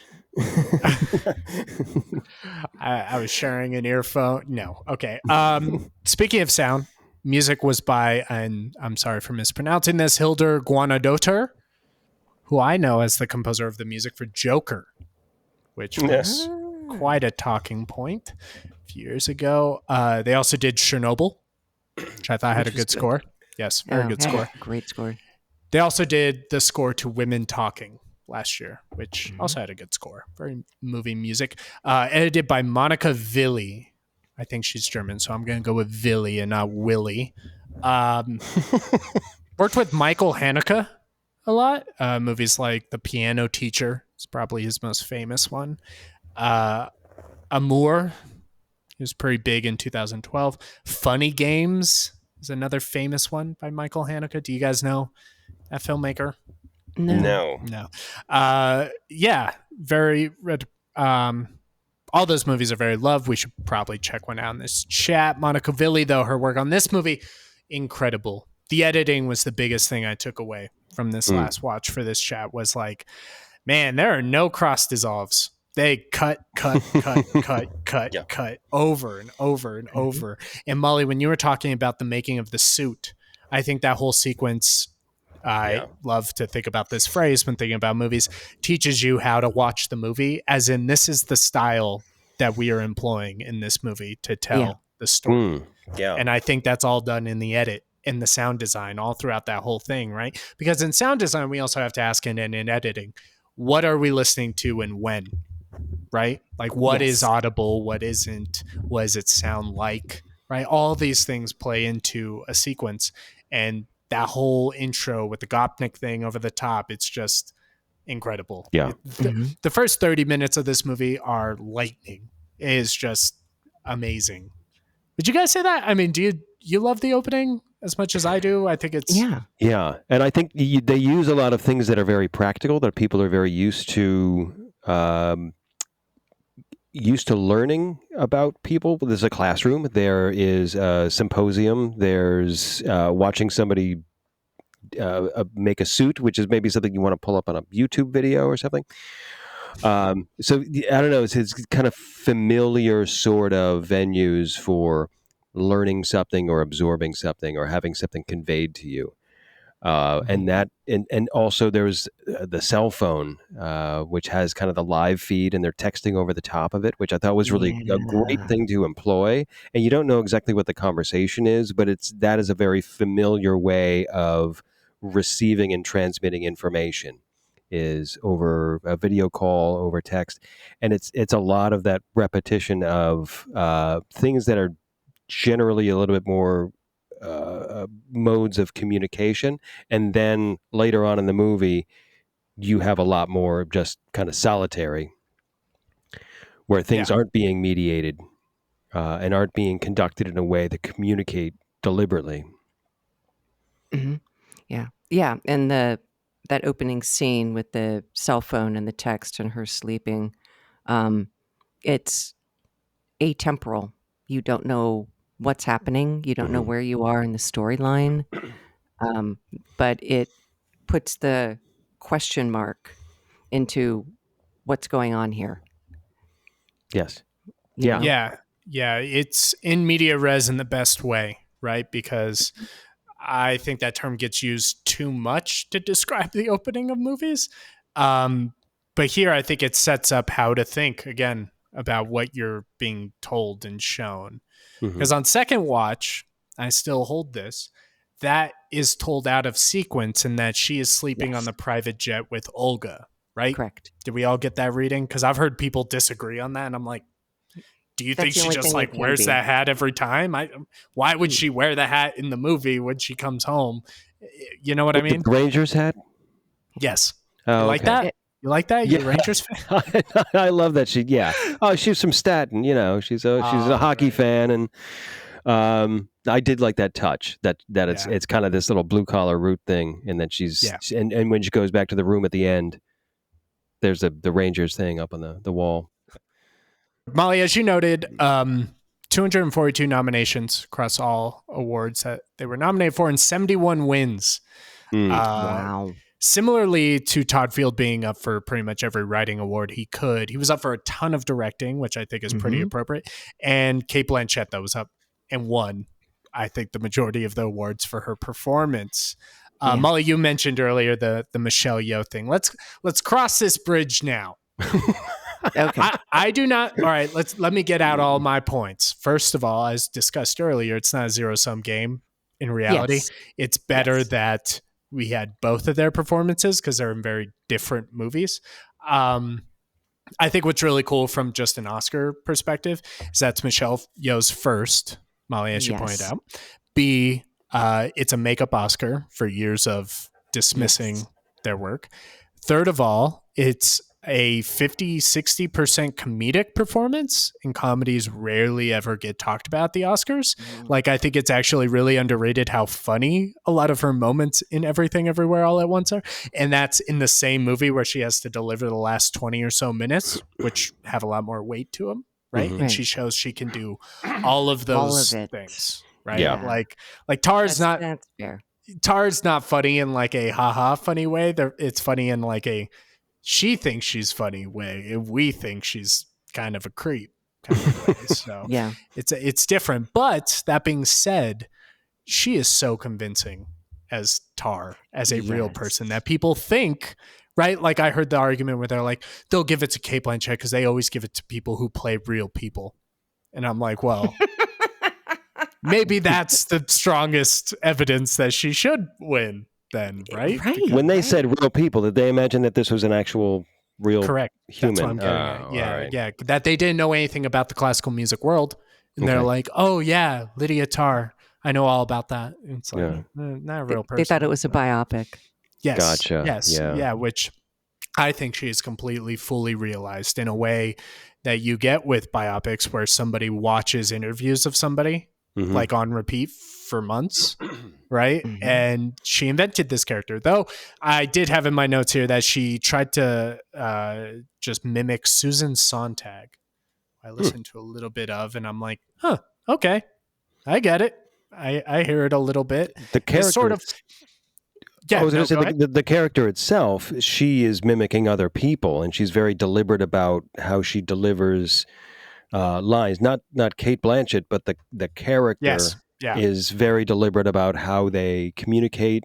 I was sharing an earphone. No. Okay. Speaking of sound, music was by, and I'm sorry for mispronouncing this, Hildur Guðnadóttir, who I know as the composer of the music for Joker, which was quite a talking point a few years ago. They also did Chernobyl, which I thought had a good score. Yes, very good score. Great score. They also did the score to Women Talking last year, which also had a good score. Very moving music. Edited by Monica Villi. I think she's German, so I'm going to go with Villi and not Willie. Worked with Michael Haneke a lot. Movies like The Piano Teacher is probably his most famous one. Amour, he was pretty big in 2012. Funny Games is another famous one by Michael Haneke. Do you guys know that filmmaker? No. Yeah, very red. All those movies are very loved. We should probably check one out in this chat. Monica Villi, though, her work on this movie, incredible. The editing was the biggest thing I took away from this last watch for this chat. Was like, man, there are no cross dissolves. They cut over and over and over. And Molly, when you were talking about the making of the suit, I think that whole sequence, I love to think about this phrase when thinking about movies, teaches you how to watch the movie, as in this is the style that we are employing in this movie to tell the story. And I think that's all done in the edit and the sound design all throughout that whole thing, right? Because in sound design, we also have to ask in editing, what are we listening to and when, right? Like what is audible, what isn't, what does it sound like, right? All these things play into a sequence, and that whole intro with the Gopnik thing over the top, it's just incredible. Yeah. The first 30 minutes of this movie are lightning. It is just amazing. Would you guys say that? I mean, do you love the opening as much as I do? I think it's... Yeah. And I think they use a lot of things that are very practical, that people are very used to learning about people. There's a classroom. There is a symposium. There's watching somebody make a suit, which is maybe something you want to pull up on a YouTube video or something. So I don't know. It's kind of familiar sort of venues for learning something or absorbing something or having something conveyed to you. And also there's the cell phone, which has kind of the live feed, and they're texting over the top of it, which I thought was really a great thing to employ. And you don't know exactly what the conversation is, but that is a very familiar way of receiving and transmitting information, is over a video call, over text. And it's a lot of that repetition of things that are generally a little bit more modes of communication, and then later on in the movie you have a lot more just kind of solitary, where things aren't being mediated and aren't being conducted in a way that communicate deliberately. And that opening scene with the cell phone and the text and her sleeping, it's atemporal. You don't know what's happening. You don't know where you are in the storyline, but it puts the question mark into what's going on here. Yes. Yeah. It's in media res in the best way, right? Because I think that term gets used too much to describe the opening of movies. But here, I think it sets up how to think, again, about what you're being told and shown. Because on second watch, I still hold this, that is told out of sequence, in that she is sleeping on the private jet with Olga, right? Correct. Did we all get that reading? Because I've heard people disagree on that, and I'm like, do you think she just like wears that hat every time? Why would she wear the hat in the movie when she comes home? You know what I mean? The Rangers hat? Yes. Oh, you like that? You like that? You're a Rangers fan? I love that. She's from Staten, she's a hockey fan. And I did like that touch that it's kind of this little blue collar root thing, and then and when she goes back to the room at the end, there's the Rangers thing up on the wall. Molly, as you noted, 242 nominations across all awards that they were nominated for, and 71 wins. Wow. Similarly to Todd Field being up for pretty much every writing award he could, he was up for a ton of directing, which I think is pretty appropriate. And Cate Blanchett, that was up and won, I think, the majority of the awards for her performance. Molly, you mentioned earlier the Michelle Yeoh thing. Let's cross this bridge now. Okay. I do not. All right, let me get out all my points. First of all, as discussed earlier, it's not a zero-sum game in reality. Yes. It's better that we had both of their performances because they're in very different movies. I think what's really cool from just an Oscar perspective is that's Michelle Yeoh's first, Molly, as you pointed out. B, it's a makeup Oscar for years of dismissing their work. Third of all, it's a 50-60% comedic performance, and comedies rarely ever get talked about at the Oscars. Like, I think it's actually really underrated how funny a lot of her moments in Everything Everywhere All at Once are. And that's in the same movie where she has to deliver the last 20 or so minutes, which have a lot more weight to them, right? And she shows she can do all of those things, right? Yeah. Like Tar's That's fair. Tar's not funny in like a haha funny way. It's funny in like a she thinks she's funny way, and we think she's kind of a creep kind of way. So it's different. But that being said, she is so convincing as Tar, as a real person, that people think, right? Like I heard the argument where they're like, they'll give it to Cate Blanchett because they always give it to people who play real people. And I'm like, well, maybe that's the strongest evidence that she should win. Then, right? When they said real people, did they imagine that this was an actual real human? That's what I'm getting at. Yeah. That they didn't know anything about the classical music world. And they're like, oh, yeah, Lydia Tarr. I know all about that. And it's like, not a real person. They thought it was a biopic. Yes. Gotcha. Yes. Yeah, which I think she is completely, fully realized in a way that you get with biopics where somebody watches interviews of somebody like on repeat for months, right? And she invented this character. Though I did have in my notes here that she tried to just mimic Susan Sontag. I listened to a little bit of, and I'm like, huh, okay, I get it. I hear it a little bit. The character, sort of. Yeah, the character itself, she is mimicking other people, and she's very deliberate about how she delivers lines. Not Cate Blanchett, but the character is very deliberate about how they communicate.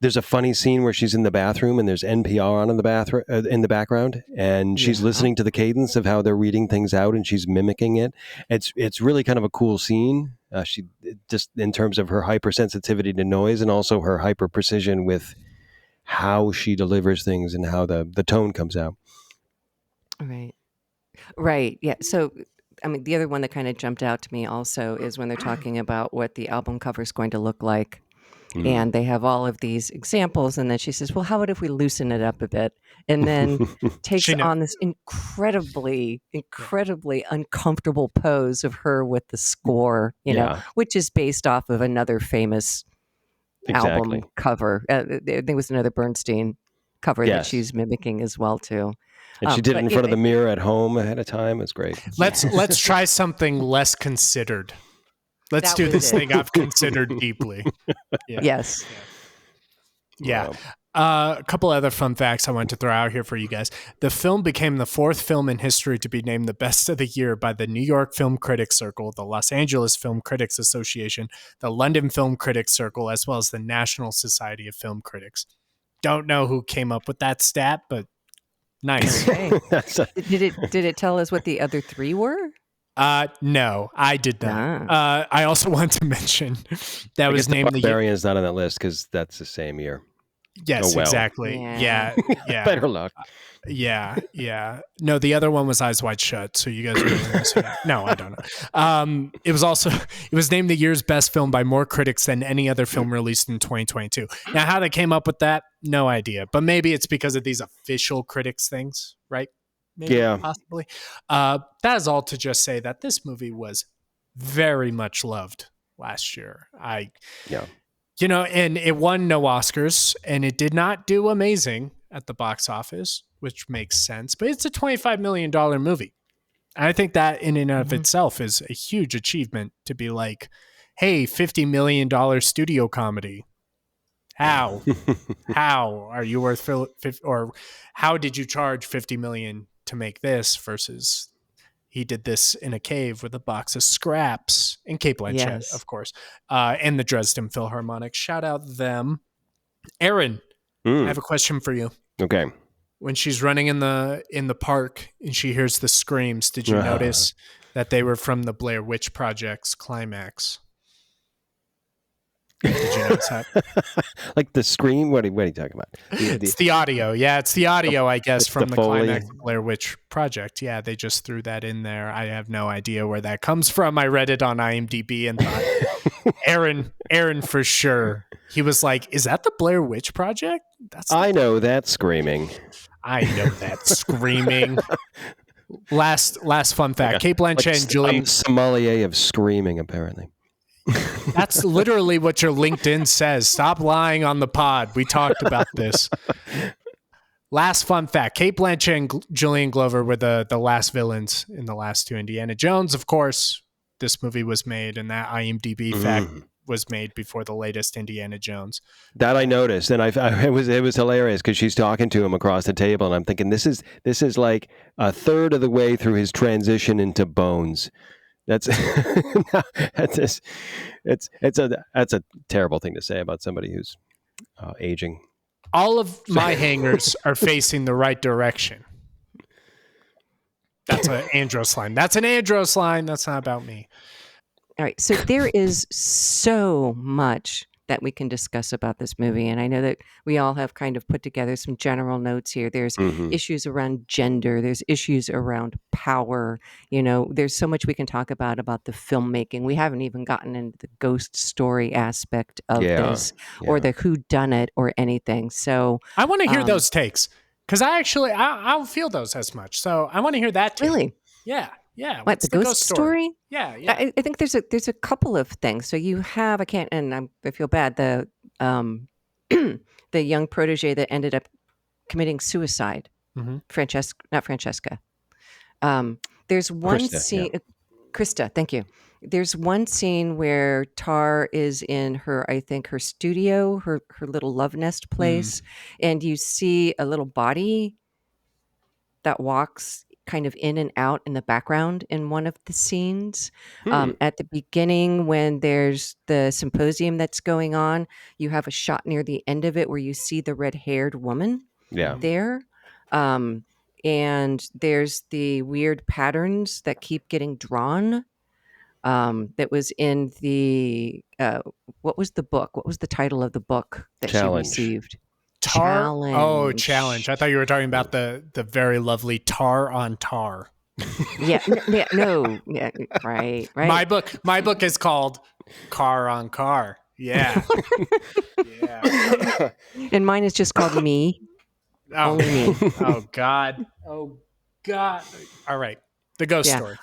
There's a funny scene where she's in the bathroom and there's NPR on in the bathroom in the background, and she's listening to the cadence of how they're reading things out, and she's mimicking it. It's really kind of a cool scene. She just in terms of her hypersensitivity to noise and also her hyper precision with how she delivers things and how the tone comes out. Right. Yeah. So, I mean, the other one that kind of jumped out to me also is when they're talking about what the album cover is going to look like. And they have all of these examples. And then she says, well, how about if we loosen it up a bit? And then takes on this incredibly uncomfortable pose of her with the score, you know, which is based off of another famous album cover. There was another Bernstein cover that she's mimicking as well, too. And she did it in front of the mirror at home ahead of time. It's great. Let's try something less considered. Let's do this thing I've considered deeply. Yes. Yeah. A couple other fun facts I wanted to throw out here for you guys. The film became the fourth film in history to be named the best of the year by the New York Film Critics Circle, the Los Angeles Film Critics Association, the London Film Critics Circle, as well as the National Society of Film Critics. Don't know who came up with that stat, but nice. Okay. Did it tell us what the other three were? No, I did not. I also want to mention that was named Barbarian's not on that list because that's the same year. Yes, exactly. Yeah. Better luck. Yeah. No, the other one was Eyes Wide Shut. So you guys really want to see that? No, I don't know. It was named the year's best film by more critics than any other film released in 2022. Now, how they came up with that, no idea. But maybe it's because of these official critics things, right? Maybe, possibly. That is all to just say that this movie was very much loved last year. Yeah. And it won no Oscars, and it did not do amazing at the box office, which makes sense, but it's a $25 million movie. And I think that in and of itself is a huge achievement to be like, hey, $50 million studio comedy. How are you worth, or how did you charge $50 million to make this versus he did this in a cave with a box of scraps, and Cate Blanchett, of course, and the Dresden Philharmonic. Shout out them. Aaron, I have a question for you. Okay. When she's running in the park and she hears the screams, did you notice that they were from the Blair Witch Project's climax? Did you notice that? Like the scream? What are you talking about? It's the audio. Yeah, it's the audio, I guess, from the Foley. climax of Blair Witch Project. Yeah, they just threw that in there. I have no idea where that comes from. I read it on IMDb and thought, Aaron for sure. He was like, is that the Blair Witch Project? I know that screaming. I know that screaming. Last fun fact. Cate Blanchett and Julie. I'm sommelier of screaming, apparently. That's literally what your LinkedIn says. Stop lying on the pod. We talked about this. Last fun fact. Cate Blanchett and Julian Glover were the last villains in the last two Indiana Jones. Of course, this movie was made, and that IMDb fact was made before the latest Indiana Jones. That I noticed, and it was hilarious because she's talking to him across the table, and I'm thinking this is like a third of the way through his transition into Bones. That's a terrible thing to say about somebody who's aging. All of my hangers are facing the right direction. That's an Andros line. That's an Andros line. That's not about me. All right. So there is so much that we can discuss about this movie. And I know that we all have kind of put together some general notes here. There's issues around gender. There's issues around power. There's so much we can talk about the filmmaking. We haven't even gotten into the ghost story aspect of this or the whodunit or anything. So I want to hear those takes because I don't feel those as much. So I want to hear that too. Really? Yeah. What, the ghost story? Yeah. I think there's a couple of things. So you have I feel bad, the the young protege that ended up committing suicide. Not Francesca. There's one scene. Krista, thank you. There's one scene where Tar is in her studio, her little love nest place, and you see a little body that walks kind of in and out in the background in one of the scenes. At the beginning, when there's the symposium that's going on, you have a shot near the end of it where you see the red-haired woman there. And there's the weird patterns that keep getting drawn. That was in the, what was the book? What was the title of the book that Challenge. She received? Challenge. Oh, Challenge. I thought you were talking about the very lovely Tar on Tar. Right. My book is called Car on Car. Yeah. And mine is just called Me. Only Me. Oh God. All right. The ghost story.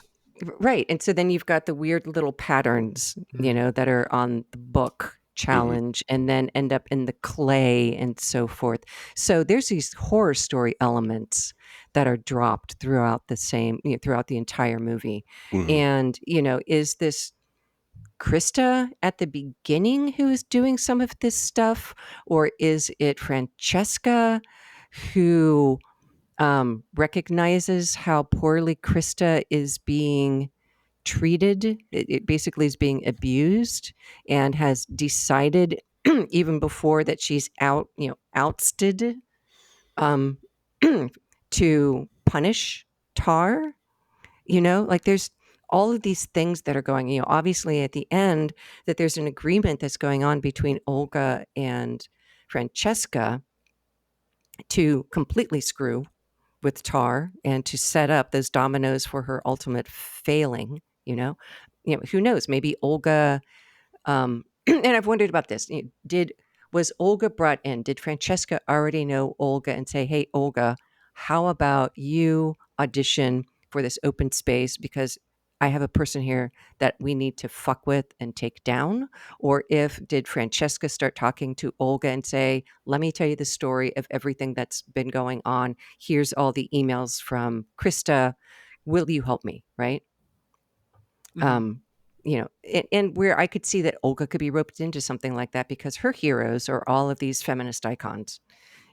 Right. And so then you've got the weird little patterns, that are on the book Challenge and then end up in the clay and so forth. So there's these horror story elements that are dropped throughout throughout the entire movie. And, is this Krista at the beginning who is doing some of this stuff, or is it Francesca who recognizes how poorly Krista is being treated? It basically is being abused and has decided even before that she's ousted to punish Tar. There's all of these things that are going, obviously at the end that there's an agreement that's going on between Olga and Francesca to completely screw with Tar and to set up those dominoes for her ultimate failing. Who knows? Maybe Olga. And I've wondered about this. Was Olga brought in? Did Francesca already know Olga and say, "Hey, Olga, how about you audition for this open space? Because I have a person here that we need to fuck with and take down? Or if did Francesca start talking to Olga and say, let me tell you the story of everything that's been going on. Here's all the emails from Krista. Will you help me? Right. And where I could see that Olga could be roped into something like that because her heroes are all of these feminist icons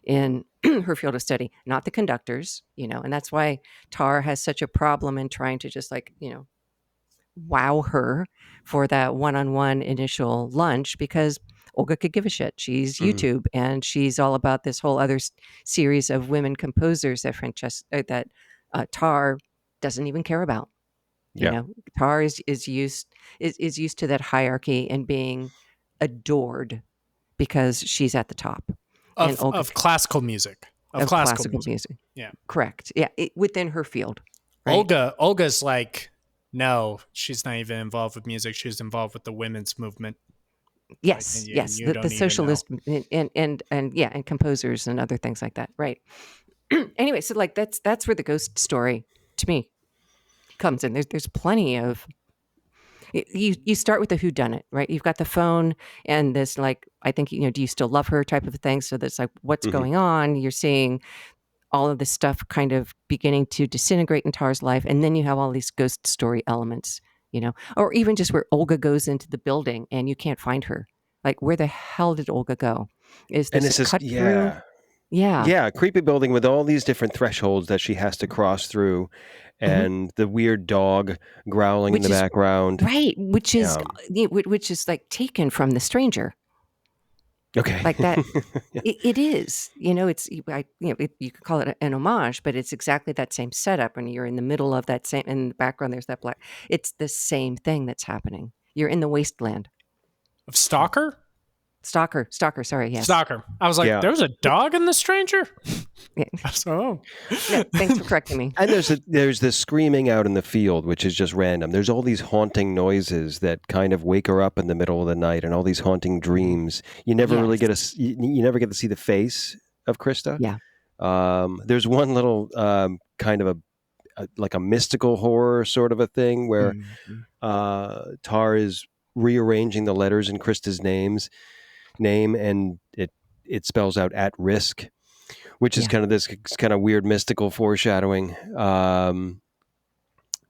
in her field of study, not the conductors, and that's why Tar has such a problem in trying to just wow her for that one-on-one initial lunch because Olga could give a shit. She's YouTube and she's all about this whole other series of women composers that Tar doesn't even care about. Tar is used to that hierarchy and being adored because she's at the top of classical music. Of classical music. Yeah, correct. Yeah, within her field. Right? Olga's like, no, she's not even involved with music. She's involved with the women's movement. Yes, yes, the socialist and composers and other things like that. Right. Anyway, so that's where the ghost story to me comes in. There's plenty of. You start with the whodunit, right? You've got the phone and this I think do you still love her type of thing. So that's what's going on. You're seeing all of this stuff kind of beginning to disintegrate in Tar's life, and then you have all these ghost story elements, or even just where Olga goes into the building and you can't find her. Like, where the hell did Olga go? Is this a cut through? Yeah, creepy building with all these different thresholds that she has to cross through, and the weird dog growling in the background, right? Which is taken from The Stranger. Okay, like that. It is. It's you could call it an homage, but it's exactly that same setup. And you're in the middle of that same. In the background, there's that black. It's the same thing that's happening. You're in the wasteland of Stalker. Sorry, yes. Stalker. I was like, there's a dog in The Stranger? So, thanks for correcting me. And there's this screaming out in the field, which is just random. There's all these haunting noises that kind of wake her up in the middle of the night, and all these haunting dreams. You never really you never get to see the face of Krista. Yeah. There's one little kind of a mystical horror sort of a thing where Tar is rearranging the letters in Krista's name, and it spells out "at risk," which is kind of this kind of weird mystical foreshadowing.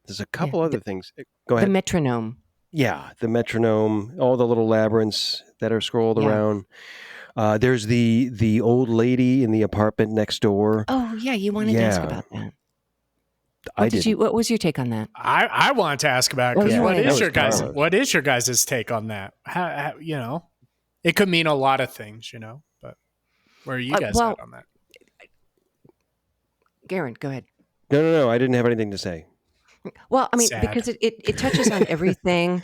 There's a couple other things. Go ahead. The metronome. Yeah, the metronome. All the little labyrinths that are scrolled around. There's the old lady in the apartment next door. Oh yeah, you wanted to ask about that. What was your take on that? I wanted to ask about it because what is your guys' take on that? How it could mean a lot of things, but where are you guys at on that? Garen, go ahead. No, I didn't have anything to say. Well, I mean, because it touches on everything.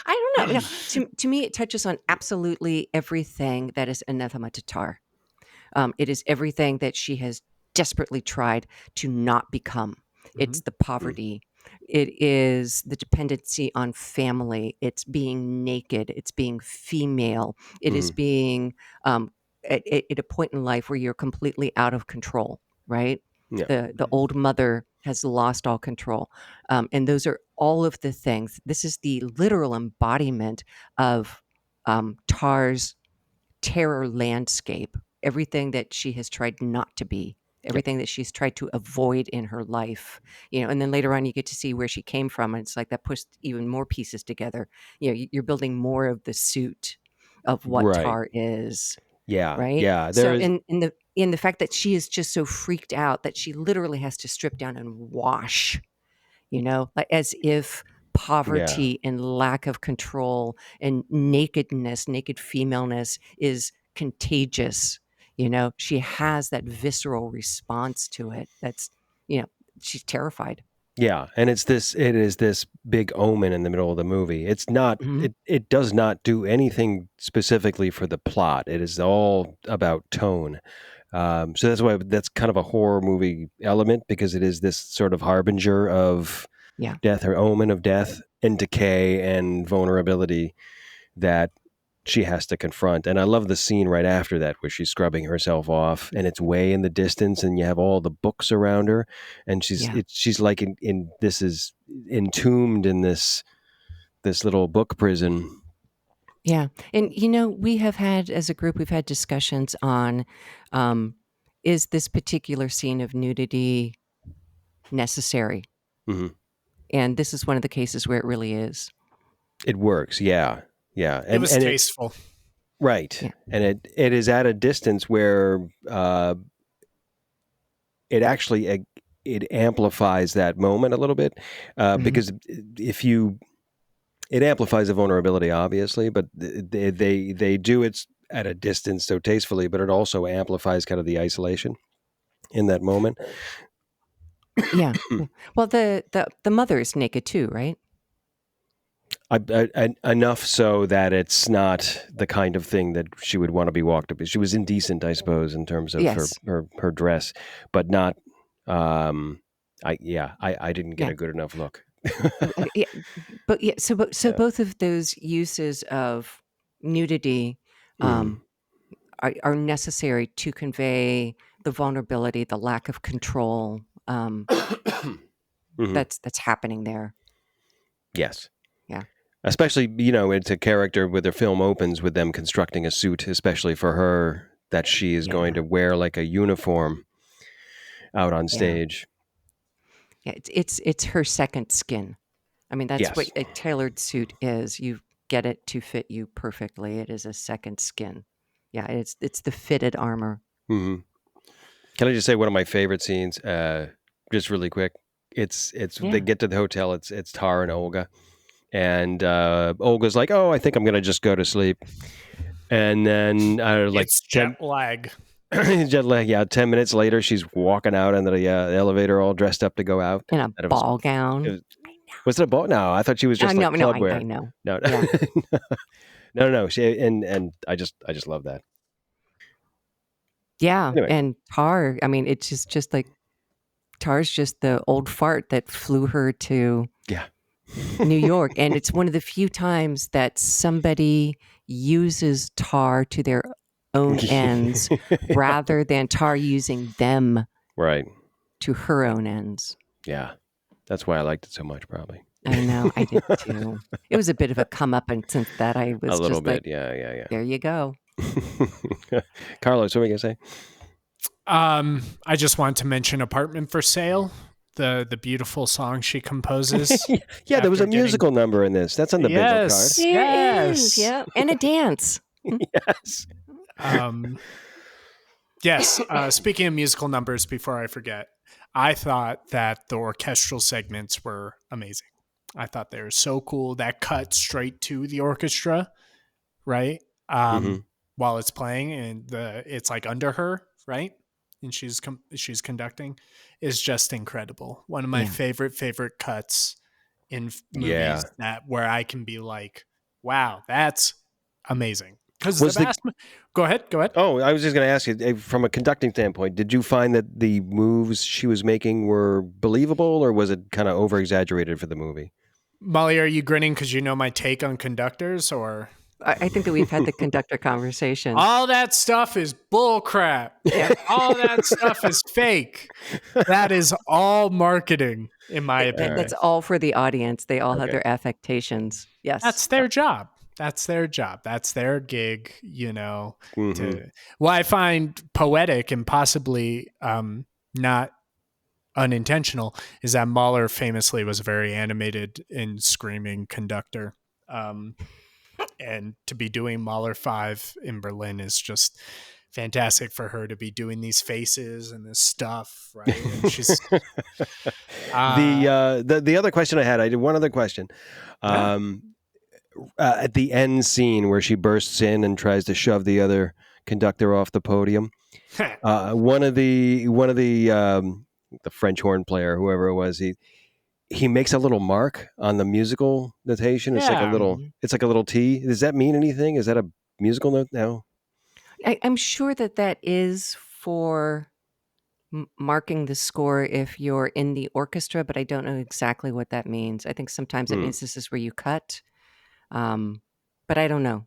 I don't know. To me, it touches on absolutely everything that is anathema to Tar. It is everything that she has desperately tried to not become. It's the poverty. It is the dependency on family. It's being naked. It's being female. It is being at a point in life where you're completely out of control, right? Yeah. The old mother has lost all control. And those are all of the things. This is the literal embodiment of Tar's terror landscape, everything that she has tried not to be. Everything that she's tried to avoid in her life, and then later on you get to see where she came from. And it's like that pushed even more pieces together. You're building more of the suit of what Tar is. Yeah. Right. Yeah. So in the fact that she is just so freaked out that she literally has to strip down and wash, like as if poverty and lack of control and naked femaleness is contagious. She has that visceral response to it. That's, she's terrified. Yeah. And it is this big omen in the middle of the movie. It's not, it does not do anything specifically for the plot. It is all about tone. So that's why that's kind of a horror movie element, because it is this sort of harbinger of death, or omen of death and decay and vulnerability that she has to confront. And I love the scene right after that where she's scrubbing herself off and it's way in the distance and you have all the books around her and she's like this is entombed in this little book prison. Yeah. And, we have had, as a group, we've had discussions on, is this particular scene of nudity necessary? Mm-hmm. And this is one of the cases where it really is. It works. Yeah. Yeah. It was tasteful. Right. Yeah. And it is at a distance where it actually it amplifies that moment a little bit because it amplifies the vulnerability, obviously, but they do it at a distance so tastefully, but it also amplifies kind of the isolation in that moment. Yeah. Well, the mother is naked too, right? Enough so that it's not the kind of thing that she would want to be walked up. She was indecent, I suppose, in terms of her dress, but not. I didn't get a good enough look. Yeah, but both of those uses of nudity are necessary to convey the vulnerability, the lack of control that's happening there. Yes. Yeah. Especially, it's a character where the film opens with them constructing a suit, especially for her, that she is going to wear like a uniform out on stage. Yeah, it's her second skin. I mean, that's what a tailored suit is. You get it to fit you perfectly. It is a second skin. Yeah, it's the fitted armor. Mm-hmm. Can I just say one of my favorite scenes, just really quick? It's they get to the hotel. It's Tar and Olga. And Olga's like, "Oh, I think I'm gonna just go to sleep." And then, it's jet lag. Jet lag. Yeah, 10 minutes later, she's walking out into the elevator, all dressed up to go out in a ball gown. Was it a ball? No, I thought she was just club wear. I know. No, yeah. no. She and I just love that. Yeah, anyway. And Tar. I mean, it's just like Tar's just the old fart that flew her to. Yeah. New York, and it's one of the few times that somebody uses Tar to their own ends rather than Tar using them to her own ends. Yeah, that's why I liked it so much, probably. I know, I did too. It was a bit of a come up, and since that I was a little just bit, like, yeah. There you go. Carlos, what were you gonna say? I just want to mention "Apartment for Sale." The beautiful song she composes. Yeah, there was a musical number in this. That's on the bingo card. Yes, yeah, and a dance. Yes. Yes. Speaking of musical numbers, before I forget, I thought that the orchestral segments were amazing. I thought they were so cool. That cut straight to the orchestra, right? While it's playing, and it's like under her, right? And she's conducting, is just incredible. One of my favorite cuts in movies where I can be like, wow, that's amazing. Because go ahead. Oh, I was just going to ask you, from a conducting standpoint, did you find that the moves she was making were believable, or was it kind of over-exaggerated for the movie? Molly, are you grinning because you know my take on conductors, or... I think that we've had the conductor conversation. All that stuff is bull crap. Yeah. All that stuff is fake. That is all marketing, in my opinion. That's all for the audience. They all have their affectations. Yes. That's their job. That's their gig, What I find poetic and possibly not unintentional is that Mahler famously was a very animated and screaming conductor. And to be doing Mahler 5 in Berlin is just fantastic for her to be doing these faces and this stuff, right? And she's the other question I did one other question. At the end scene where she bursts in and tries to shove the other conductor off the podium, one of the French horn player, whoever it was, he makes a little mark on the musical notation. It's like a little T. Does that mean anything? Is that a musical note now? I'm sure that is for marking the score if you're in the orchestra, but I don't know exactly what that means. I think sometimes it means this is where you cut, but I don't know.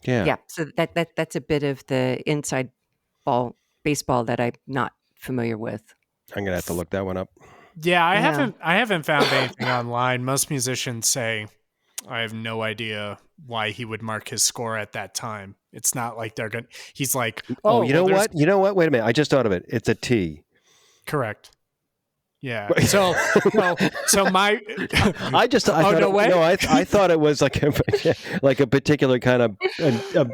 Yeah. So that's a bit of the inside baseball that I'm not familiar with. I'm gonna have to look that one up. Yeah, I haven't found anything online. Most musicians say I have no idea why he would mark his score at that time. It's not like they're going to, he's like, oh, you know what? You know what? Wait a minute. I just thought of it. It's a T. Correct. Yeah. So my, I thought it was like a particular kind of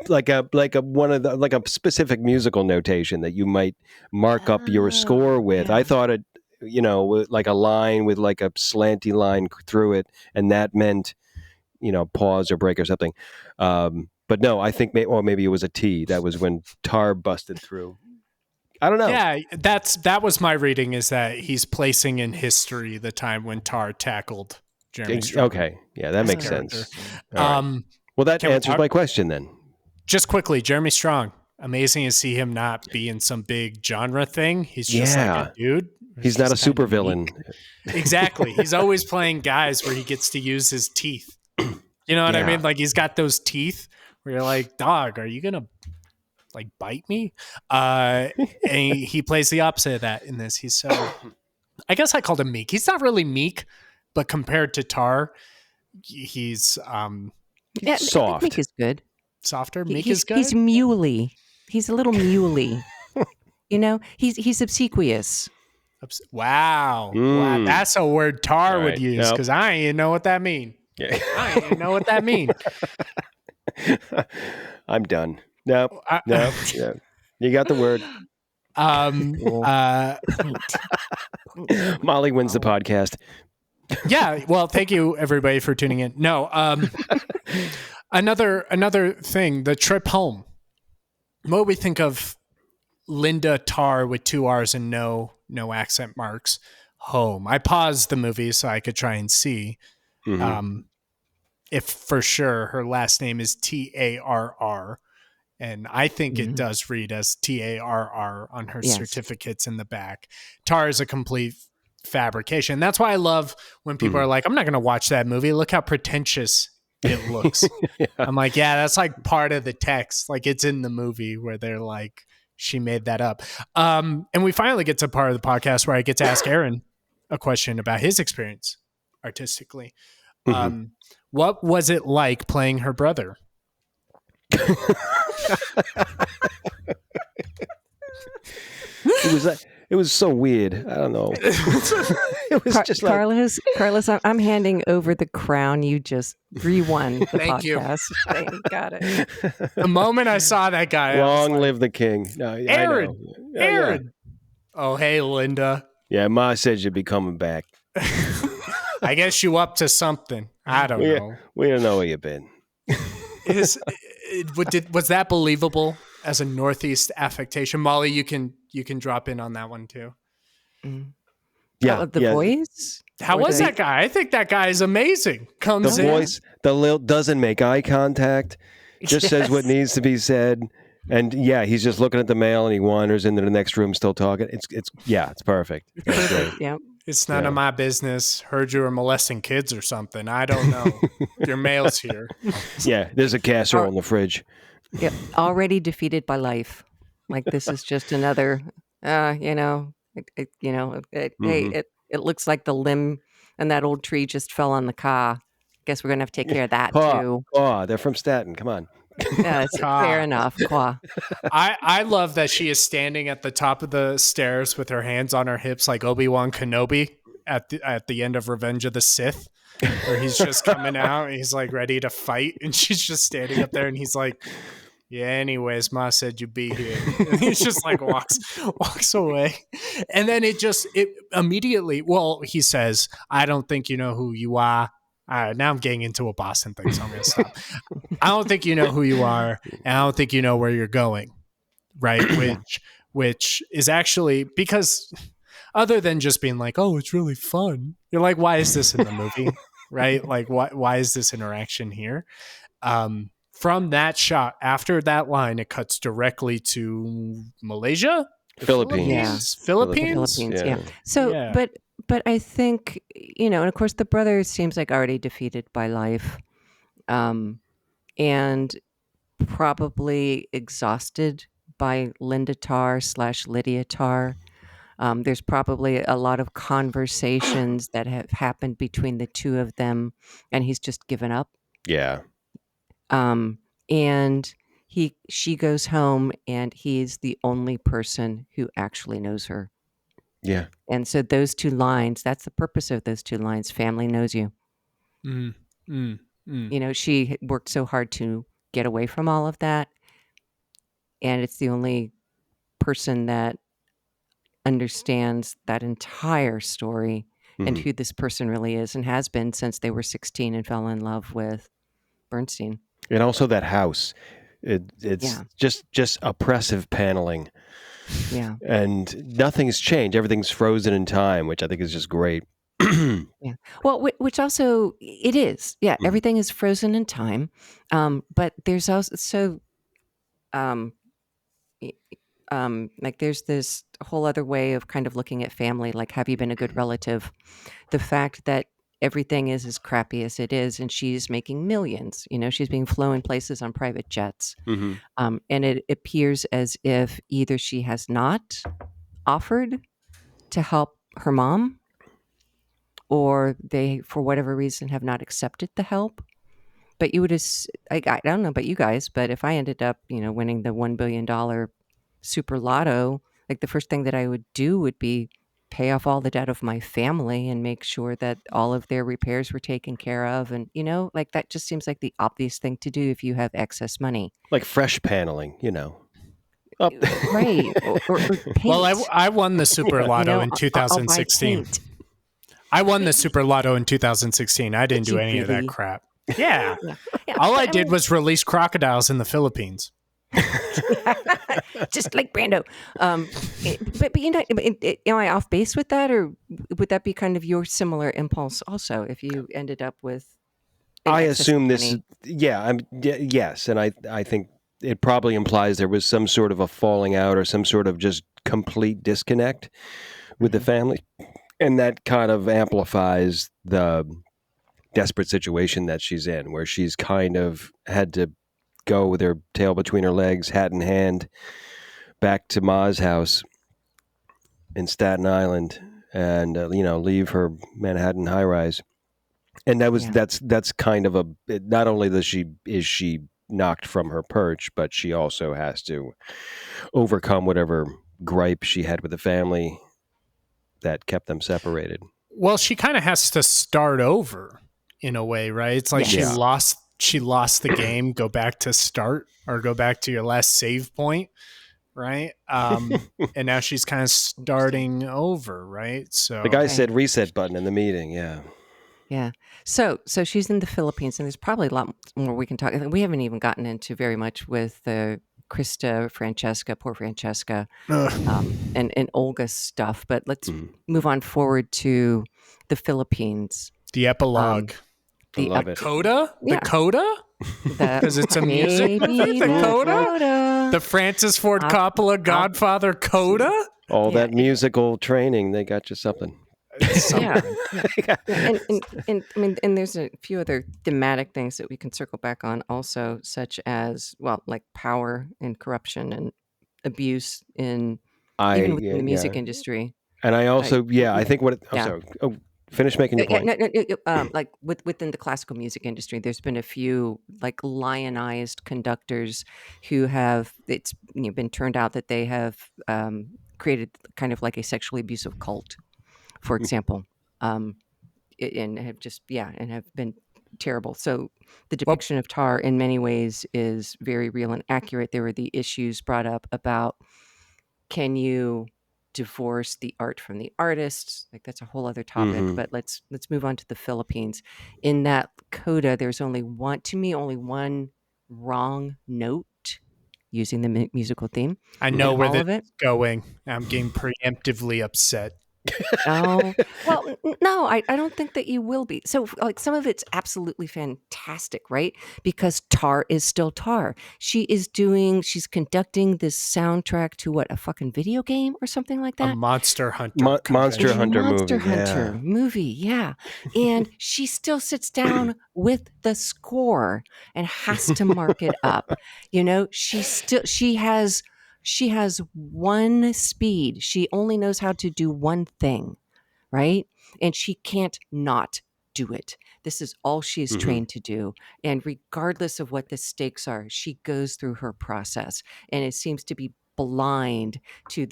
like a specific musical notation that you might mark up your score with. Yeah. I thought it, like a line with like a slanty line through it, and that meant, pause or break or something. But no, I think maybe it was a T. That was when Tar busted through. I don't know. Yeah, that was my reading, is that he's placing in history the time when Tar tackled Jeremy Strong. Okay, yeah, that makes sense. Right. Well, that answers my question then. Just quickly, Jeremy Strong. Amazing to see him not be in some big genre thing. He's just like a dude. He's not a supervillain. Exactly. He's always playing guys where he gets to use his teeth. You know what I mean? Like, he's got those teeth where you're like, dog, are you going to like bite me? And he plays the opposite of that in this. He's so, I guess I called him meek. He's not really meek, but compared to Tar, he's soft. Meek is good. Softer. Meek is good. He's muley. He's a little muley. He's obsequious. Wow. Wow. That's a word Tar would use, because I ain't even know what that mean. Yeah. I ain't even know what that mean. I'm done. No. You got the word. Molly wins the podcast. Yeah. Well, thank you everybody for tuning in. No. Another thing, the trip home. What do we think of Linda Tar with 2 R's and no accent marks home? I paused the movie so I could try and see if for sure her last name is Tarr. And I think it does read as Tarr on her certificates in the back. Tar is a complete fabrication. That's why I love when people are like, I'm not going to watch that movie. Look how pretentious it looks. I'm like, yeah, that's like part of the text. Like, it's in the movie where they're like, she made that up. And we finally get to part of the podcast where I get to ask Aaron a question about his experience artistically. What was it like playing her brother? It was so weird. I don't know. It was just Carlos, I'm handing over the crown. You just re-won the podcast. Thank you. Got it. The moment I saw that guy, long live the king. No, Aaron. Aaron. Oh, hey, Linda. Yeah, Ma said you'd be coming back. I guess you up to something. I don't know. We don't know where you've been. Was that believable as a Northeast affectation? Molly, you can drop in on that one too. Yeah, the voice. How was that guy? I think that guy is amazing. Comes in. The voice, doesn't make eye contact. Just says what needs to be said, and he's just looking at the mail, and he wanders into the next room, still talking. It's perfect. It's great. Yeah. It's none of my business. Heard you were molesting kids or something. I don't know. Your mail's here. Yeah, there's a casserole in the fridge. Yeah, already defeated by life. Like, this is just another. It looks like the limb and that old tree just fell on the car. Guess we're gonna have to take care of that too. Oh, they're from Staten. Come on. Yeah, it's fair enough. I love that she is standing at the top of the stairs with her hands on her hips like Obi-Wan Kenobi at the end of Revenge of the Sith, where he's just coming out and he's like ready to fight, and she's just standing up there and he's like, yeah, anyways, Ma said you'd be here. And he just like walks away. And then it immediately, he says, I don't think you know who you are. Now I'm getting into a Boston thing, so I'm going to stop. I don't think you know who you are, and I don't think you know where you're going, right? Which is actually, because other than just being like, oh, it's really fun, you're like, why is this in the movie, right? Like, why is this interaction here? From that shot, after that line, it cuts directly to Malaysia? Philippines. Philippines? Yeah. So, but I think, and of course the brother seems like already defeated by life. But probably exhausted by Linda Tarr / Lydia Tarr. There's probably a lot of conversations that have happened between the two of them, and he's just given up. Yeah. And she goes home, and he's the only person who actually knows her. Yeah. And so those two lines, that's the purpose of those two lines. Family knows you. You know, she worked so hard to get away from all of that. And it's the only person that understands that entire story and who this person really is and has been since they were 16 and fell in love with Bernstein. And also that house. It's just oppressive paneling. Yeah. And nothing's changed. Everything's frozen in time, which I think is just great. Yeah. Well, which also it is. Yeah. Everything is frozen in time. But there's also like there's this whole other way of kind of looking at family. Like, have you been a good relative? The fact that everything is as crappy as it is, and she's making millions. You know, she's being flown places on private jets. And it appears as if either she has not offered to help her mom, or they, for whatever reason, have not accepted the help. But you would, I don't know about you guys, but if I ended up, you know, winning the $1 billion super lotto, like the first thing that I would do would be pay off all the debt of my family and make sure that all of their repairs were taken care of. And, you know, like that just seems like the obvious thing to do if you have excess money. Like fresh paneling, you know. Right. Or paint. Well, I won the super lotto in 2016. I won the super lotto in 2016. I didn't do any of that crap. Yeah. All I did was release crocodiles in the Philippines. Just like Brando. But you know, am I off base with that, or would that be kind of your similar impulse also if you ended up with? I assume this. Yeah. Yes, and I think it probably implies there was some sort of a falling out or some sort of just complete disconnect with the family, and that kind of amplifies the desperate situation that she's in, where she's kind of had to go with her tail between her legs, hat in hand, back to Ma's house in Staten Island, and leave her Manhattan high rise. And that's kind of not only is she knocked from her perch, but she also has to overcome whatever gripe she had with the family that kept them separated. Well, she kind of has to start over in a way, right? It's like she lost the game, go back to start, or go back to your last save point, right? And now she's kind of starting over, right? So the guy said reset button in the meeting. Yeah. So she's in the Philippines, and there's probably a lot more we can talk. We haven't even gotten into very much with poor Francesca, and Olga's stuff. But let's move on forward to the Philippines. The epilogue. I love it. Coda? The Coda? Because it's a music movie? The Coda? The Francis Ford Coppola Godfather Coda? All that musical training, they got you something. Yeah. And I mean, and there's a few other thematic things that we can circle back on also, such as, well, like power and corruption and abuse even within the music industry. And I also, I think sorry. Oh, finish making your point. Like within the classical music industry, there's been a few like lionized conductors who have, it's been turned out that they have created kind of like a sexually abusive cult, for example, and have been terrible. So the depiction of Tar in many ways is very real and accurate. There were the issues brought up about, can you divorce the art from the artist? Like that's a whole other topic, but let's move on to the Philippines. In that coda, there's only one wrong note using the musical theme. I know where this is going. I'm getting preemptively upset. Oh, well, No, I don't think that you will be. So, like, some of it's absolutely fantastic, right? Because Tar is still Tar. She's conducting this soundtrack to what, a fucking video game or something like A that? Monster Hunter Monster convention. Hunter Monster movie, Hunter movie, yeah. And she still sits down with the score and has to mark it up. You know, she has one speed. She only knows how to do one thing, right? And she can't not do it. This is all she is trained to do. And regardless of what the stakes are, she goes through her process. And it seems to be blind to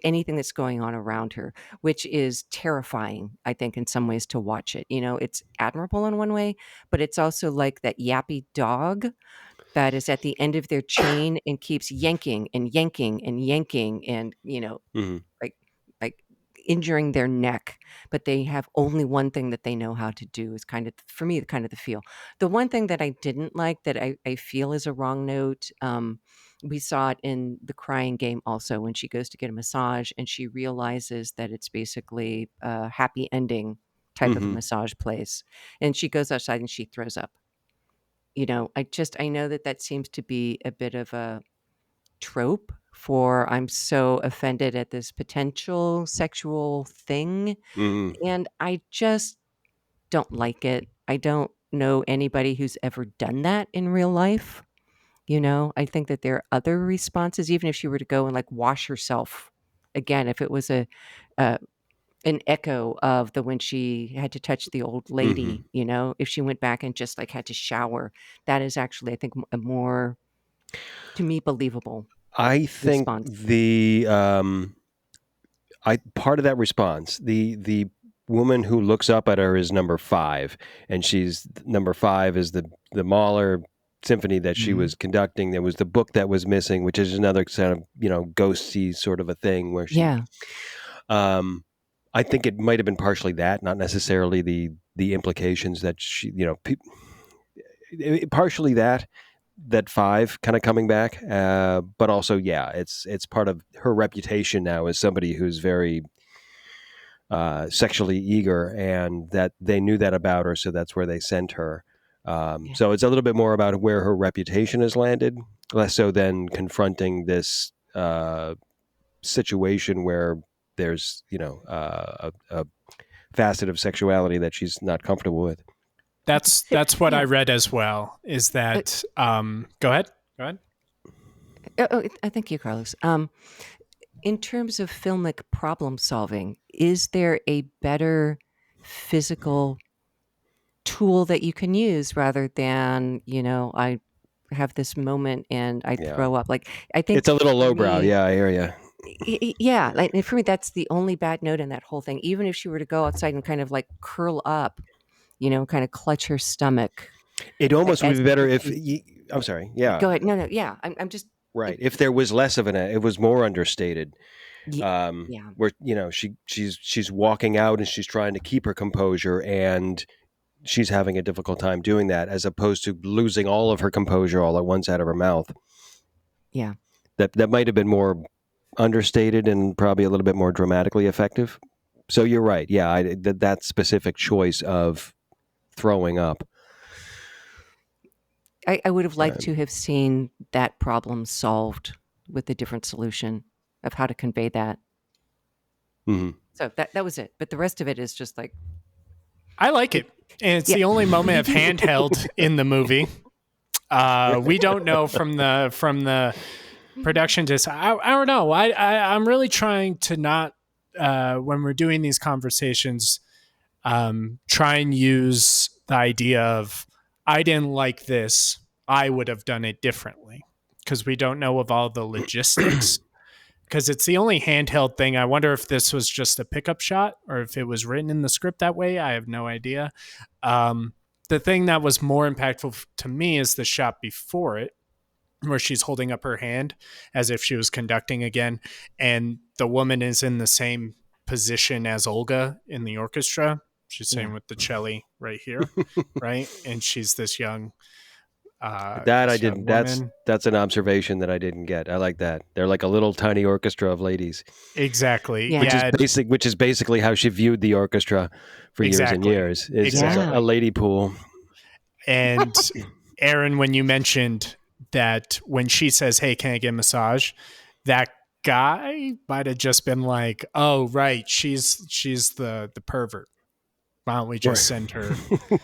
anything that's going on around her, which is terrifying, I think, in some ways, to watch it. You know, it's admirable in one way, but it's also like that yappy dog that is at the end of their chain and keeps yanking and yanking and yanking and, you know, like injuring their neck, but they have only one thing that they know how to do, is kind of, for me, kind of the feel. The one thing that I didn't like, that I feel is a wrong note, we saw it in The Crying Game also, when she goes to get a massage and she realizes that it's basically a happy ending type of a massage place. And she goes outside and she throws up. You know, I know that seems to be a bit of a trope for, I'm so offended at this potential sexual thing. And I just don't like it. I don't know anybody who's ever done that in real life. You know, I think that there are other responses, even if she were to go and like wash herself again, if it was an echo of the when she had to touch the old lady, you know, if she went back and just like had to shower, that is actually, I think, a more, to me, believable I think response. part of that response, the woman who looks up at her is number 5, and she's number 5 is the Mahler symphony that she was conducting. There was the book that was missing, which is another kind of, you know, ghosty sort of a thing where she, I think it might have been partially that, not necessarily the implications that she, you know, partially that 5 kind of coming back, but also, yeah, it's part of her reputation now as somebody who's very sexually eager, and that they knew that about her, so that's where they sent her. So it's a little bit more about where her reputation has landed, less so than confronting this situation where there's, you know, a facet of sexuality that she's not comfortable with. That's what I read as well, is that go ahead. Thank you, Carlos. In terms of filmic problem solving, is there a better physical tool that you can use rather than, you know, I have this moment and I throw up? Like, I think it's a little lowbrow. Yeah, I hear you. Yeah, like, for me, that's the only bad note in that whole thing. Even if she were to go outside and kind of like curl up, you know, kind of clutch her stomach. It almost would be better if I'm sorry. Yeah. Go ahead. No. Yeah, I'm just right. If there was less of it was more understated. Yeah. Where, you know, she's walking out and she's trying to keep her composure, and she's having a difficult time doing that, as opposed to losing all of her composure all at once out of her mouth. Yeah. That might have been more understated and probably a little bit more dramatically effective. So you're right. Yeah, that specific choice of throwing up. I would have liked to have seen that problem solved with a different solution of how to convey that. So that was it. But the rest of it is just like, I like it. And it's the only moment of handheld in the movie. We don't know from the production disc. I don't know. I'm really trying to not, when we're doing these conversations, try and use the idea of, I didn't like this, I would have done it differently, because we don't know of all the logistics. Because it's the only handheld thing. I wonder if this was just a pickup shot or if it was written in the script that way. I have no idea. The thing that was more impactful to me is the shot before it, where she's holding up her hand as if she was conducting again. And the woman is in the same position as Olga in the orchestra. She's sitting with the cello right here, right? And she's this young That I Is a didn't. woman. That's an observation that I didn't get. I like that. They're like a little tiny orchestra of ladies, Exactly. Yeah. Yeah. which is basically how she viewed the orchestra for years and Exactly. years. Is Exactly. a lady pool. And Aaron, when you mentioned that when she says, "Hey, can I get a massage?" that guy might have just been like, "Oh, right, she's the pervert. Why don't we just send her?"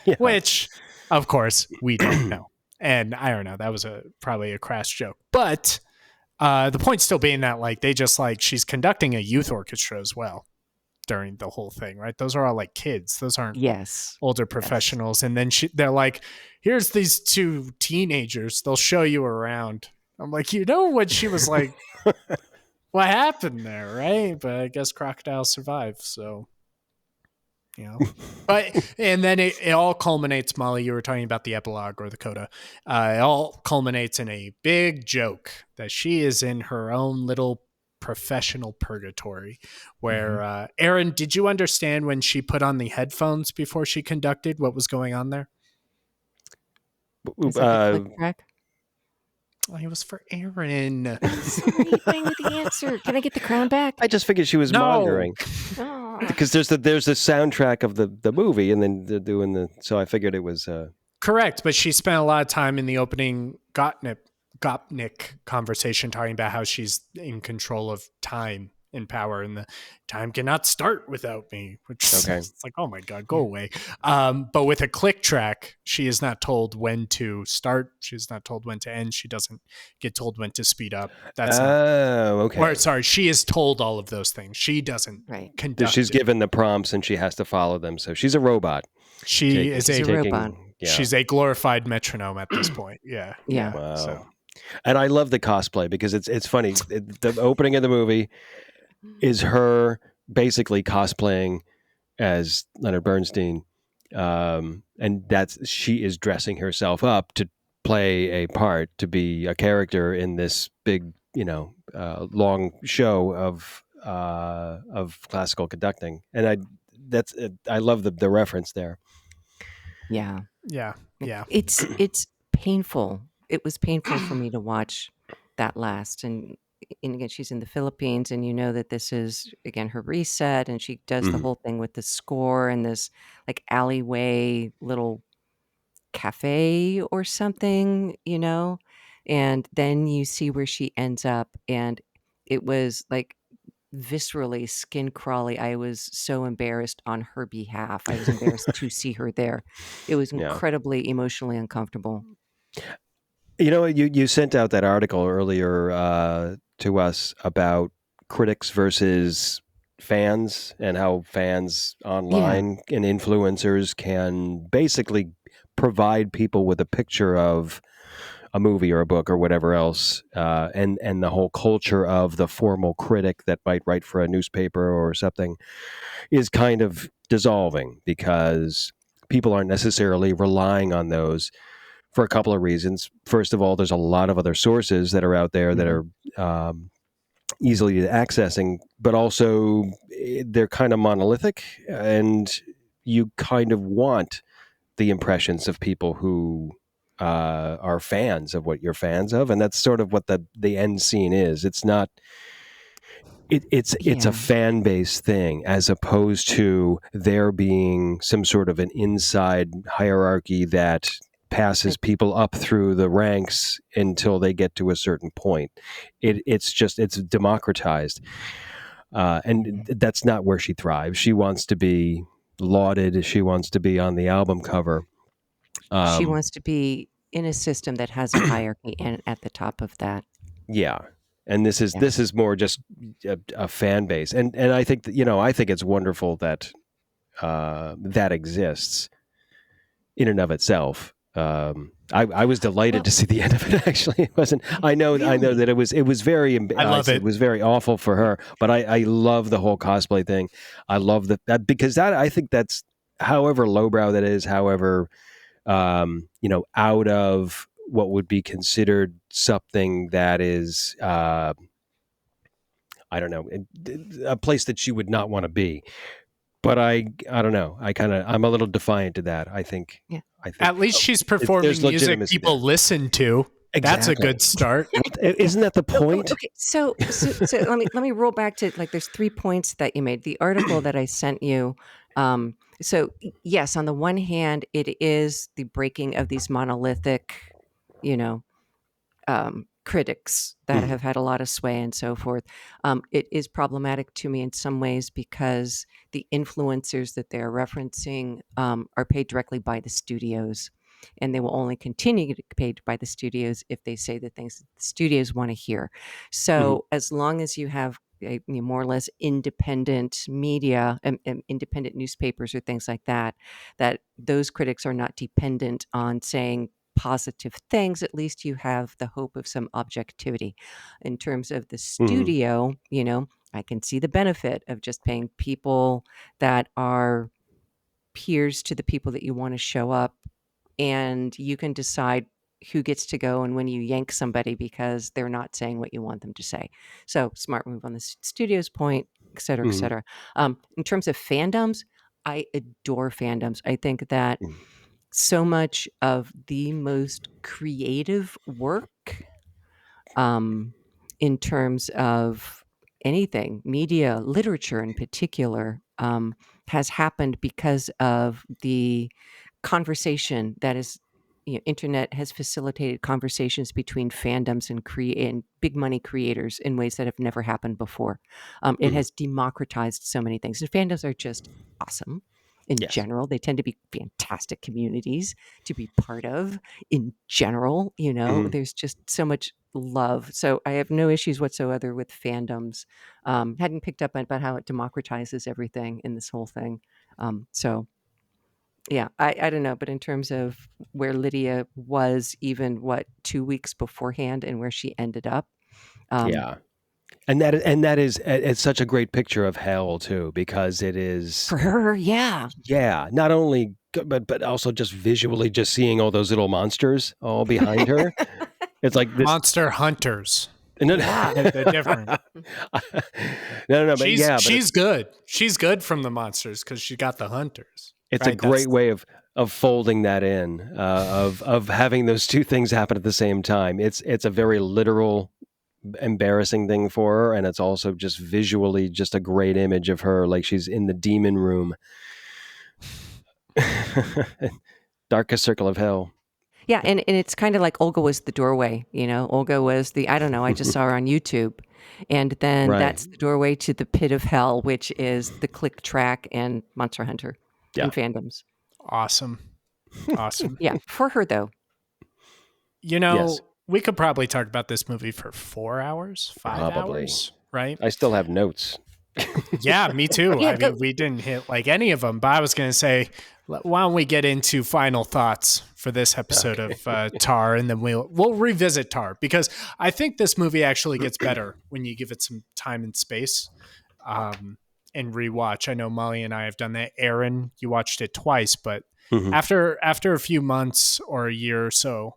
Yeah. Which, of course, we don't know. And I don't know. That was probably a crass joke, but the point still being that like they just like she's conducting a youth orchestra as well during the whole thing, right? Those are all like kids. Those aren't Yes. older professionals. And then they're like, here's these two teenagers. They'll show you around. I'm like, you know what she was like, what happened there, right? But I guess crocodiles survive. So, you know. But and then it all culminates, Molly, you were talking about the epilogue or the coda. It all culminates in a big joke that she is in her own little professional purgatory where Aaron, did you understand when she put on the headphones before she conducted what was going on there? Is that the click track? Oh, it was for Aaron. Sorry, I knew the answer. Can I get the crown back? I just figured she was monitoring because there's the soundtrack of the movie, and then they're doing the. So I figured it was correct. But she spent a lot of time in the opening Gopnik conversation talking about how she's in control of time and power, and the time cannot start without me, which it's like, oh my God, go away. But with a click track, she is not told when to start. She's not told when to end. She doesn't get told when to speed up. That's okay. Or sorry, she is told all of those things. She doesn't conduct. She's given the prompts and she has to follow them. So she's a robot. She's a robot. Yeah. She's a glorified metronome at this point. Yeah. Yeah. Wow. So. And I love the cosplay because it's funny. The opening of the movie is her basically cosplaying as Leonard Bernstein, and she is dressing herself up to play a part, to be a character in this big, long show of classical conducting, and I love the reference there. Yeah. Yeah. Yeah. It's painful. It was painful for me to watch that last. And again, she's in the Philippines, and you know that this is, again, her reset, and she does the whole thing with the score and this like alleyway little cafe or something, and then you see where she ends up, and it was like viscerally skin crawly. I was so embarrassed on her behalf. I was embarrassed to see her there. It was incredibly emotionally uncomfortable. You sent out that article earlier to us about critics versus fans, and how fans online and influencers can basically provide people with a picture of a movie or a book or whatever else, and the whole culture of the formal critic that might write for a newspaper or something is kind of dissolving because people aren't necessarily relying on those for a couple of reasons. First of all, there's a lot of other sources that are out there that are easily accessing, but also they're kind of monolithic, and you kind of want the impressions of people who are fans of what you're fans of, and that's sort of what the end scene is. It's not. It's a fan base thing, as opposed to there being some sort of an inside hierarchy that passes people up through the ranks until they get to a certain point. It's democratized, and that's not where she thrives. She wants to be lauded. She wants to be on the album cover. She wants to be in a system that has a hierarchy, and at the top of that. Yeah. And this is more just a fan base, and I think that, I think it's wonderful that that exists in and of itself. I was delighted to see the end of it. Actually, it wasn't. I know that it was very. I love it. It was very awful for her, but I love the whole cosplay thing. I love that because I think that's, however lowbrow that is, however out of what would be considered something that is, I don't know, a place that she would not want to be. But I don't know. I'm a little defiant to that. I think I think At least she's performing there's music legitimacy people there. listen to. That's a good start. Isn't that the point? Okay, so let me roll back to like there's 3 points that you made. The article that I sent you. Yes, on the one hand, it is the breaking of these monolithic, you know, critics that have had a lot of sway and so forth. It is problematic to me in some ways because the influencers that they're referencing are paid directly by the studios. And they will only continue to get paid by the studios if they say the things that the studios want to hear. So as long as you have more or less independent media and independent newspapers or things like that, that those critics are not dependent on saying positive things, at least you have the hope of some objectivity. In terms of the studio, I can see the benefit of just paying people that are peers to the people that you want to show up, and you can decide who gets to go and when you yank somebody because they're not saying what you want them to say. So smart move on the studio's point, et cetera, et cetera. In terms of fandoms, I adore fandoms. I think that so much of the most creative work in terms of anything, media, literature in particular, has happened because of the conversation that is, internet has facilitated conversations between fandoms and big money creators in ways that have never happened before. It has democratized so many things. And fandoms are just awesome. In general, they tend to be fantastic communities to be part of. In general, there's just so much love. So I have no issues whatsoever with fandoms. Hadn't picked up about how it democratizes everything in this whole thing. So yeah, I don't know, but in terms of where Lydia was even 2 weeks beforehand and where she ended up. And that is it's such a great picture of hell too, because it is for her. Yeah. Not only but also just visually, just seeing all those little monsters all behind her. It's like this Monster Hunters. No, they're different. No, but she's good. She's good from the monsters because she got the hunters. It's a great way of folding that in, of having those two things happen at the same time. It's a very literal, embarrassing thing for her, and it's also just visually just a great image of her, like she's in the demon room. Darkest circle of hell. Yeah, and it's kind of like Olga was the doorway, Olga was I don't know, I just saw her on YouTube. And then that's the doorway to the pit of hell, which is the Click Track and Monster Hunter and fandoms. Awesome. Yeah, for her though. We could probably talk about this movie for 4 hours, 5 hours, right? I still have notes. Yeah, me too. I mean, we didn't hit like any of them, but I was going to say, why don't we get into final thoughts for this episode of Tar, and then we'll revisit Tar, because I think this movie actually gets better when you give it some time and space and rewatch. I know Molly and I have done that. Aaron, you watched it twice, but after a few months or a year or so,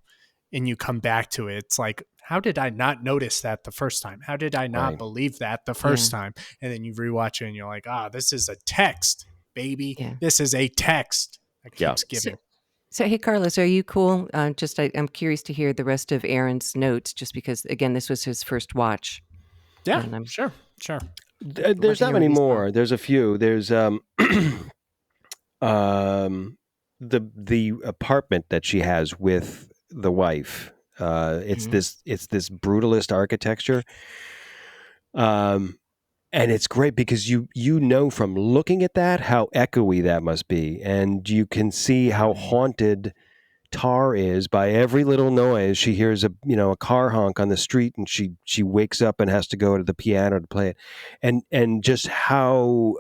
and you come back to it, it's like, how did I not notice that the first time? How did I not believe that the first time? And then you rewatch it and you're like, this is a text, baby. Yeah. This is a text that keeps giving. So, hey, Carlos, are you cool? I'm curious to hear the rest of Aaron's notes, just because, again, this was his first watch. Yeah, sure. There's not many more. There's a few. There's the apartment that she has with the wife. It's this brutalist architecture, and it's great because you know from looking at that how echoey that must be, and you can see how haunted Tar is by every little noise. She hears a car honk on the street, and she wakes up and has to go to the piano to play it, and just how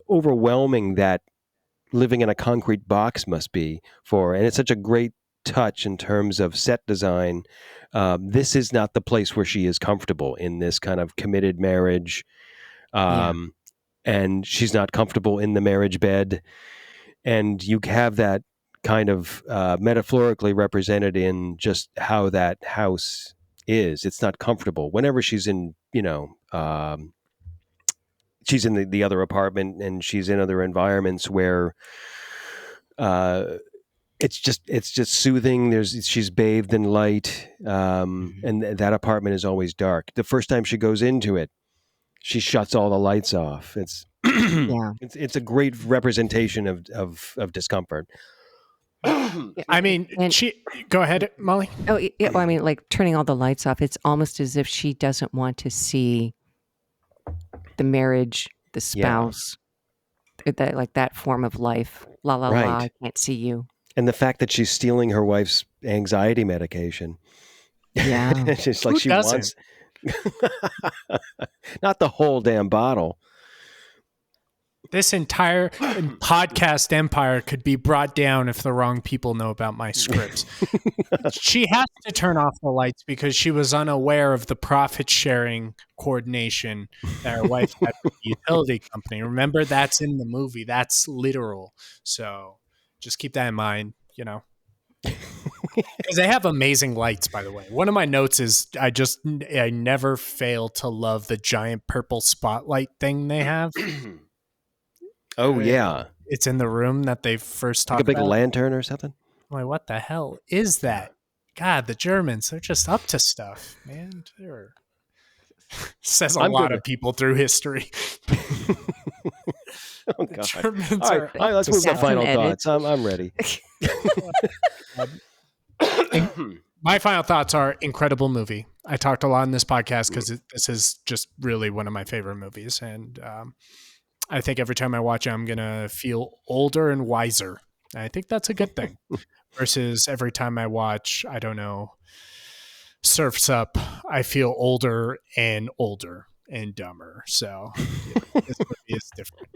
overwhelming that living in a concrete box must be for her. And it's such a great touch in terms of set design. This is not the place where she is comfortable in this kind of committed marriage, and she's not comfortable in the marriage bed, and you have that kind of metaphorically represented in just how that house is. It's not comfortable whenever she's in she's in the other apartment, and she's in other environments where It's just soothing. She's bathed in light, Mm-hmm. and that apartment is always dark. The first time she goes into it, she shuts all the lights off. It's Yeah. it's a great representation of discomfort. I mean, And go ahead, Molly. oh, yeah, well, I mean, like turning all the lights off. It's almost as if she doesn't want to see the marriage, the Yeah, spouse, that like that form of life. La la la. I right. can't see you. And the fact that she's stealing her wife's anxiety medication. Yeah. It's just like Who she doesn't? wants not the whole damn bottle. This entire podcast empire could be brought down if the wrong people know about my scripts. She has to turn off the lights because she was unaware of the profit sharing coordination that her wife had with the utility company. Remember, that's in the movie. That's literal. So just keep that in mind, because they have amazing lights, by the way. One of my notes is I never fail to love the giant purple spotlight thing they have. Oh yeah, It's in the room that they first like a talk big about. lantern or something. I'm like, what the hell is that? God, the Germans, they're just up to stuff, man. They're says a I'm lot good of people through history. Oh The God! Germans All right, are all right. Let's up move to to That's an final edit. thoughts. I'm ready. My final thoughts are incredible movie. I talked a lot in this podcast because this is just really one of my favorite movies. And I think every time I watch it, I'm going to feel older and wiser. And I think that's a good thing versus every time I watch, I don't know, Surf's Up, I feel older and dumber. So this movie is different.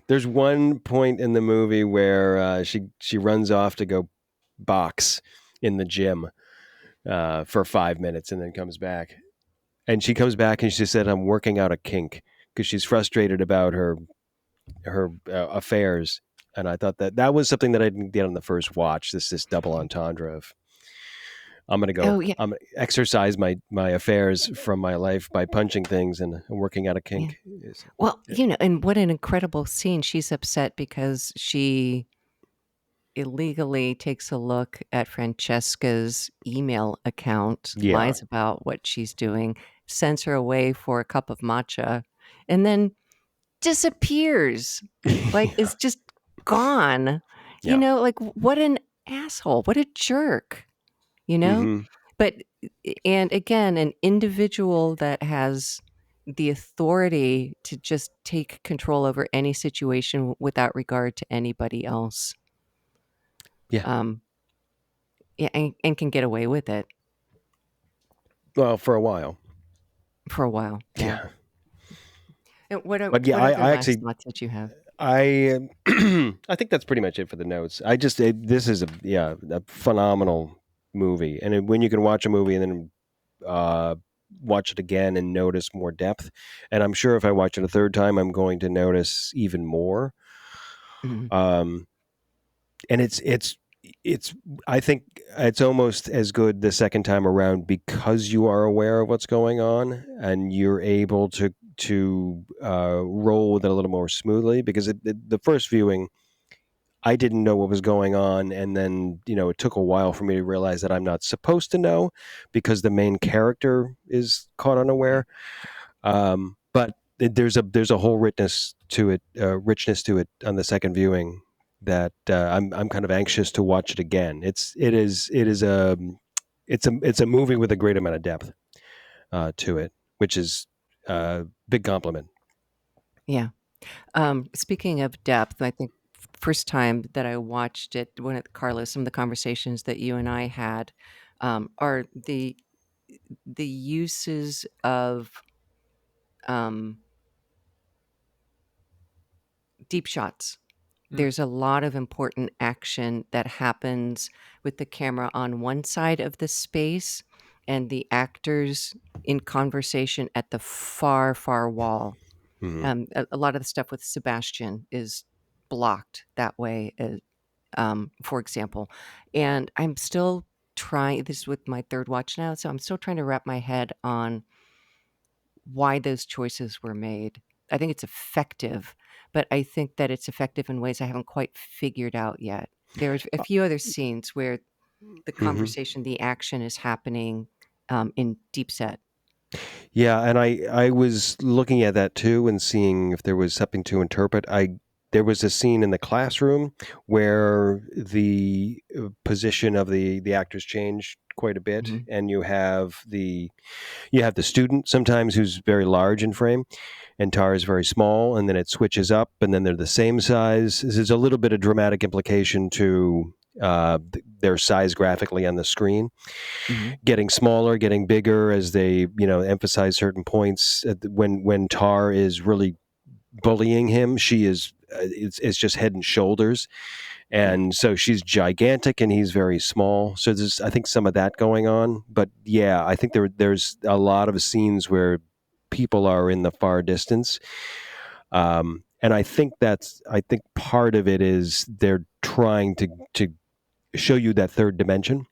There's one point in the movie where she runs off to go box in the gym for 5 minutes and then comes back. And she comes back and she said, "I'm working out a kink," because she's frustrated about her affairs. And I thought that was something that I didn't get on the first watch. This double entendre of I'm gonna go. Oh yeah. I'm gonna exercise my affairs from my life by punching things and working out a Yeah. kink. Well, and what an incredible scene. She's upset because she illegally takes a look at Francesca's email account, Yeah. lies about what she's doing, sends her away for a cup of matcha, and then disappears. Like is just gone. Yeah. Like what an asshole. What a jerk. Mhm. But and again, an individual that has the authority to just take control over any situation without regard to anybody else. Yeah. Yeah, and can get away with it Well, for a while. for a while. Yeah. And what But yeah, other I last actually thoughts that you have? I I think that's pretty much it for the notes. This is a phenomenal movie, and when you can watch a movie and then watch it again and notice more depth, and I'm sure if I watch it a third time, I'm going to notice even more. Mhm. And it's I think it's almost as good the second time around because you are aware of what's going on and you're able to roll with it a little more smoothly, because the first viewing I didn't know what was going on, and then it took a while for me to realize that I'm not supposed to know because the main character is caught unaware. But there's a whole richness to it on the second viewing that I'm kind of anxious to watch it again. It's a movie with a great amount of depth to it, which is a big compliment. Yeah. Speaking of depth, I think first time that I watched it, Carlos, some of the conversations that you and I had are the uses of deep shots. There's a lot of important action that happens with the camera on one side of the space and the actors in conversation at the far, far wall. Mhm. A lot of the stuff with Sebastian is blocked that way, for example. And I'm still trying, this is with my third watch now, so I'm still trying to wrap my head on why those choices were made. I think it's effective, but I think that it's effective in ways I haven't quite figured out yet. There's a few other scenes where the conversation, the action is happening in deep set. Yeah, and I was looking at that too and seeing if there was something to interpret. There was a scene in the classroom where the position of the actors changed quite a bit, Mhm. and you have the student sometimes who's very large in frame, and Tar is very small, and then it switches up, and then they're the same size. There's a little bit of dramatic implication to their size graphically on the screen, Mhm. getting smaller, getting bigger as they emphasize certain points. When Tar is really bullying him, she is it's just head and shoulders, and so she's gigantic and he's very small. So there's, I think, some of that going on. But yeah, I think there's a lot of scenes where people are in the far distance, and I think part of it is they're trying to show you that third dimension,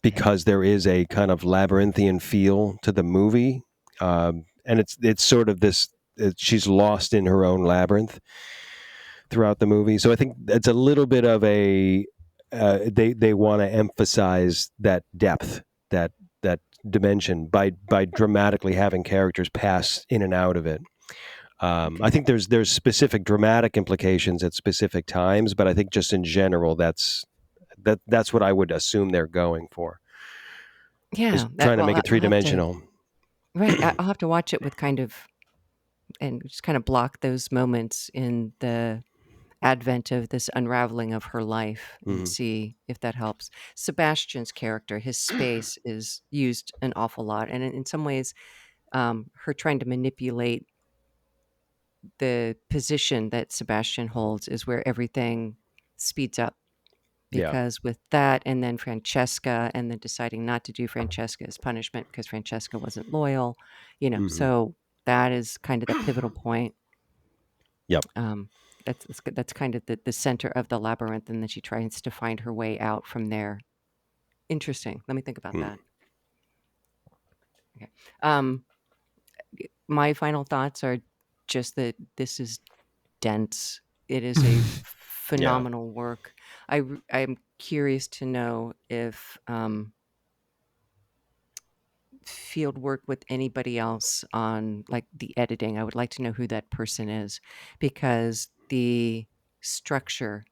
because there is a kind of labyrinthian feel to the movie, and it's sort of this. She's lost in her own labyrinth throughout the movie, so I think it's a little bit of a. They want to emphasize that depth, that dimension by dramatically having characters pass in and out of it. I think there's specific dramatic implications at specific times, but I think just in general, that's what I would assume they're going for. Is Yeah, trying to well, make it I'll have to, three-dimensional. right. I'll have to watch it with and just kind of block those moments in the advent of this unraveling of her life and Mhm. see if that helps. Sebastian's character, his space is used an awful lot. And in some ways, her trying to manipulate the position that Sebastian holds is where everything speeds up. Yeah. Because with that, and then Francesca, and then deciding not to do Francesca as punishment because Francesca wasn't loyal, Mhm. so that is kind of the pivotal point. Yep. That's kind of the center of the labyrinth, and then she tries to find her way out from there. Interesting. Let me think about Mm. that. Okay. Um, my final thoughts are just that this is dense. It is a Yeah. phenomenal work. I'm curious to know if Field worked with anybody else on like the editing. I would like to know who that person is, because the structure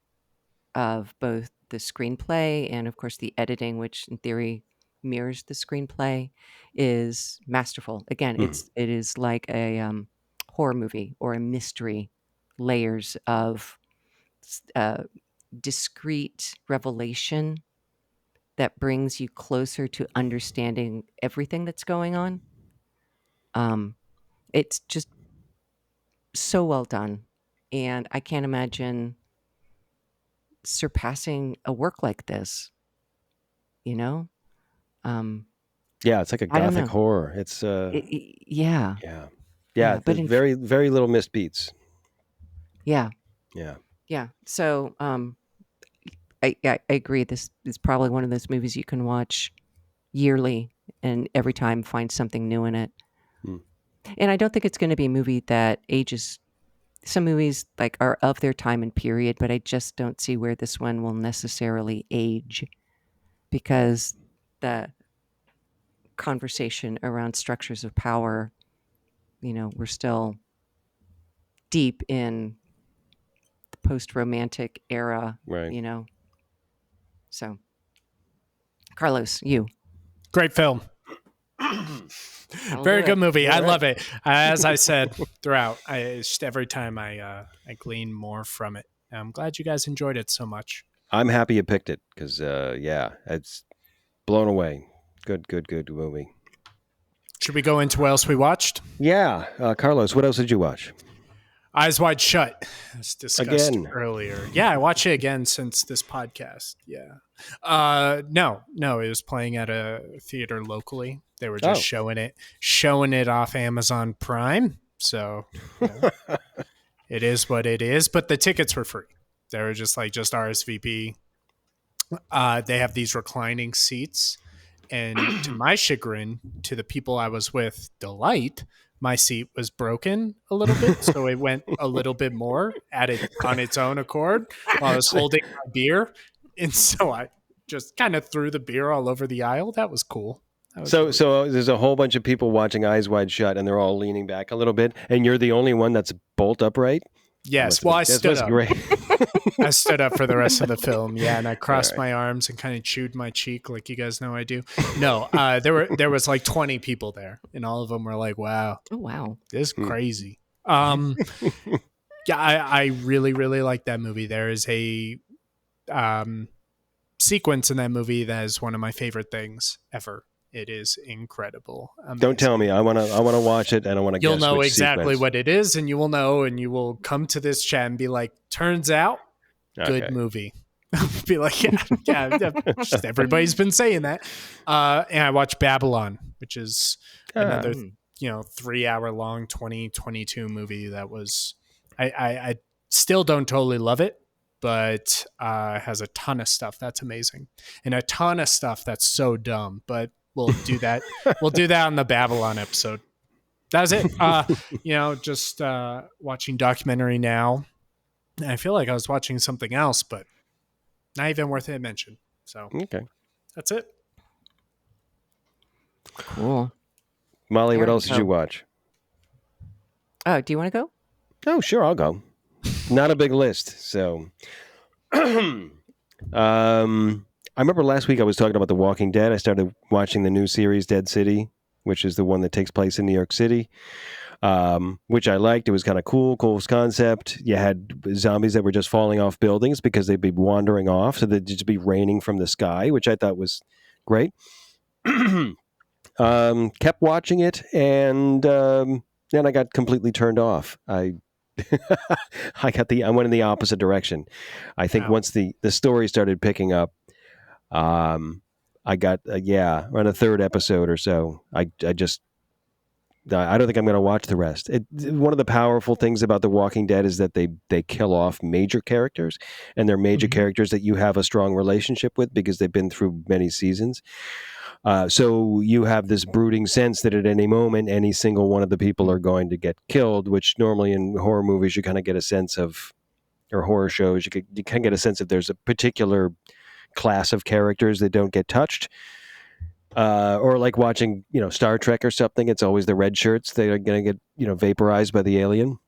of both the screenplay and of course the editing, which in theory mirrors the screenplay, is masterful. Again, Mhm. it is like a horror movie or a mystery, layers of uh, discrete revelation that brings you closer to understanding everything that's going on. Um, it's just so well done, and I can't imagine surpassing a work like this. You know, um, Yeah, it's like a I don't gothic know. horror. It's Yeah, yeah. Yeah, yeah, but there's very very little missed beats. yeah, Yeah. yeah. So, I agree. This is probably one of those movies you can watch yearly, and every time find something new in it. Mm. And I don't think it's going to be a movie that ages. Some movies like are of their time and period, but I just don't see where this one will necessarily age, because the conversation around structures of power, we're still deep in the post-romantic era, Right. you know. So, Carlos, you. Great film. That'll do Very good it. movie. All I right. love it. As I said throughout, just every time I glean more from it. I'm glad you guys enjoyed it so much. I'm happy you picked it because yeah, it's blown away. Good movie. Should we go into what else we watched? Yeah, Carlos, what else did you watch? Eyes Wide Shut, as discussed Again. earlier. Yeah, I watched it again since this podcast. Yeah. No, it was playing at a theater locally. They were just showing it off Amazon Prime. So, it is what it is. But the tickets were free. They were just RSVP. They have these reclining seats. And to my chagrin, to the people I was with, delight, my seat was broken a little bit, so it went a little bit more on its own accord while I was holding my beer, and so I just kind of threw the beer all over the aisle. That was cool. So there's a whole bunch of people watching Eyes Wide Shut, and they're all leaning back a little bit, and you're the only one that's bolt upright? Yes. Well, I stood up. Great. I stood up for the rest of the film. Yeah, and I crossed my arms and kind of chewed my cheek, like you guys know I do. No, there was like 20 people there, and all of them were like, "Wow, oh wow, this is crazy." Yeah, I really really like that movie. There is a sequence in that movie that is one of my favorite things ever. It is incredible. Amazing. Don't tell me. I want to watch it, and I want to. You'll know which exactly sequence. what it is, and you will know, and you will come to this chat and be like, "Turns out, good movie." Be like, yeah, just everybody's been saying that. And I watched Babylon, which is another 3-hour long 2022 movie that was. I still don't totally love it, but has a ton of stuff that's amazing and a ton of stuff that's so dumb. But we'll do that. We'll do that on the Babylon episode. That's it. Just watching documentary now. I feel like I was watching something else, but not even worth a mention. So okay, that's it. Cool. Molly, what else did you watch? Oh, do you want to go? Oh, sure, I'll go. Not a big list, so. I remember last week I was talking about The Walking Dead. I started watching the new series Dead City, which is the one that takes place in New York City, which I liked. It was kind of cool concept. You had zombies that were just falling off buildings because they'd be wandering off, so they'd just be raining from the sky, which I thought was great. Kept watching it, and then I got completely turned off. I went in the opposite direction. I think once the story started picking up, I got around a third episode or so. I don't think I'm going to watch the rest. One of the powerful things about The Walking Dead is that they kill off major characters, and they're major characters that you have a strong relationship with because they've been through many seasons. So you have this brooding sense that at any moment, any single one of the people are going to get killed, which normally in horror movies you kind of get a sense of, or horror shows, you kind of get a sense that there's a particular class of characters that don't get touched. Or like watching, Star Trek or something, it's always the red shirts. They are going to get, vaporized by the alien.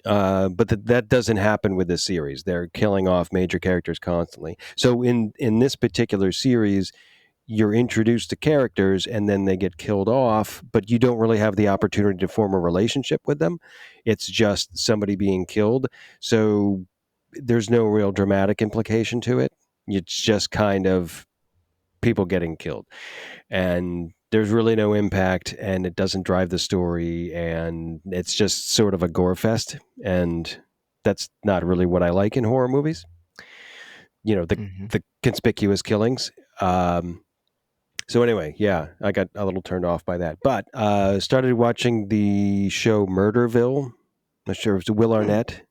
But that doesn't happen with this series. They're killing off major characters constantly. So in this particular series, you're introduced to characters and then they get killed off, but you don't really have the opportunity to form a relationship with them. It's just somebody being killed. So there's no real dramatic implication to it. It's just kind of people getting killed. And there's really no impact, and it doesn't drive the story, and it's just sort of a gore fest. And that's not really what I like in horror movies. The conspicuous killings. So anyway, I got a little turned off by that. But started watching the show Murderville. Not sure if it's Will Arnett.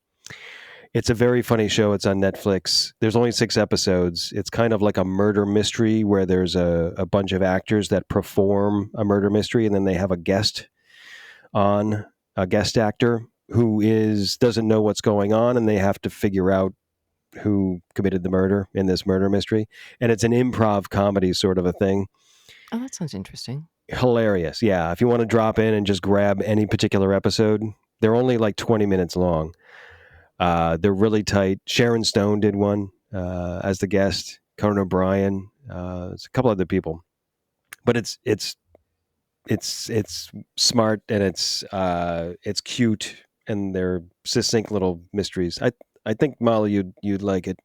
It's a very funny show. It's on Netflix. There's only 6 episodes. It's kind of like a murder mystery where there's a bunch of actors that perform a murder mystery, and then they have a guest actor who doesn't know what's going on, and they have to figure out who committed the murder in this murder mystery. And it's an improv comedy sort of a thing. Oh, that sounds interesting. Hilarious. Yeah. If you want to drop in and just grab any particular episode, they're only like 20 minutes long. They're really tight. Sharon Stone did one as the guest. Conan O'Brien. It's a couple other people. But it's smart, and it's cute, and they're succinct little mysteries. I think, Molly, you'd like it.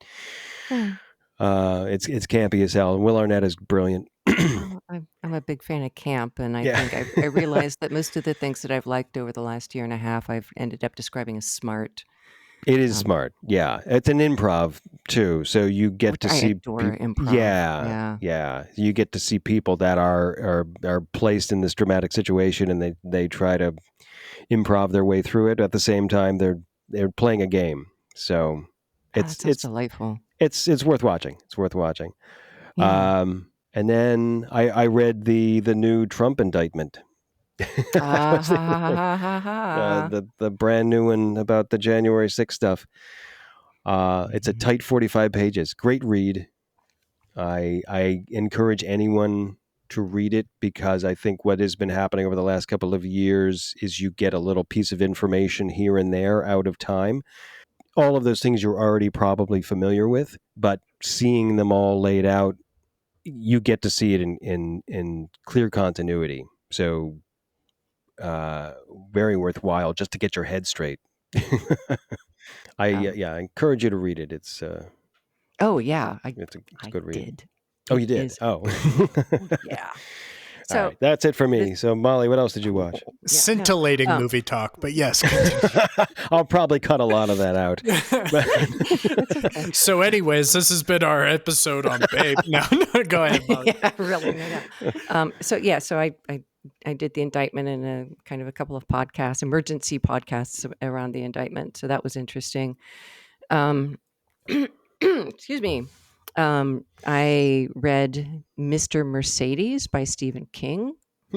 It's campy as hell, and Will Arnett is brilliant. I'm a big fan of camp, and I think I realized that most of the things that I've liked over the last year and a half, I've ended up describing as smart. It is smart. Yeah. It's an improv too. So you get to see improv. Yeah. You get to see people that are placed in this dramatic situation, and they try to improv their way through it. At the same time, they're playing a game. So it's delightful. It's worth watching. It's worth watching. Yeah. And then I read the new Trump indictment. Ha, ha, ha, ha, ha. The brand new one about the January 6th stuff. It's a tight 45 pages. Great read. I encourage anyone to read it because I think what has been happening over the last couple of years is you get a little piece of information here and there out of time. All of those things you're already probably familiar with, but seeing them all laid out, you get to see it in clear continuity. So very worthwhile just to get your head straight. I encourage you to read it. It's Oh yeah, it's a I good read. did. Oh, It you did? is- Oh. yeah. All So right, that's it for me. this- So, Molly, what else did you watch? Scintillating no. movie talk, but yes. Continue. I'll probably cut a lot of that out. That's okay. So, anyways, this has been our episode on Babe. No, go ahead, Molly. Yeah, really. No. So I did the indictment and a kind of a couple of podcasts, emergency podcasts around the indictment. So that was interesting. Excuse me. I read Mr. Mercedes by Stephen King,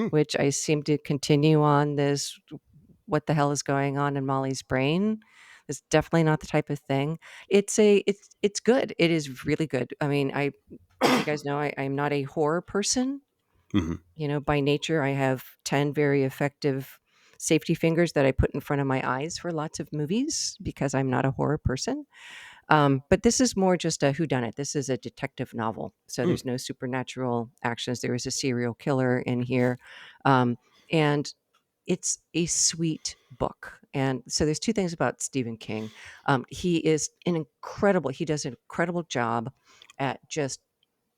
which I seem to continue on this. What the hell is going on in Molly's brain? It's definitely not the type of thing. It's good. It is really good. I mean, as you guys know, I'm not a horror person. Mm-hmm. By nature, I have 10 very effective safety fingers that I put in front of my eyes for lots of movies because I'm not a horror person. But this is more just a whodunit. This is a detective novel. So there's no supernatural actions. There is a serial killer in here. And it's a sweet book. And so there's two things about Stephen King. He does an incredible job at just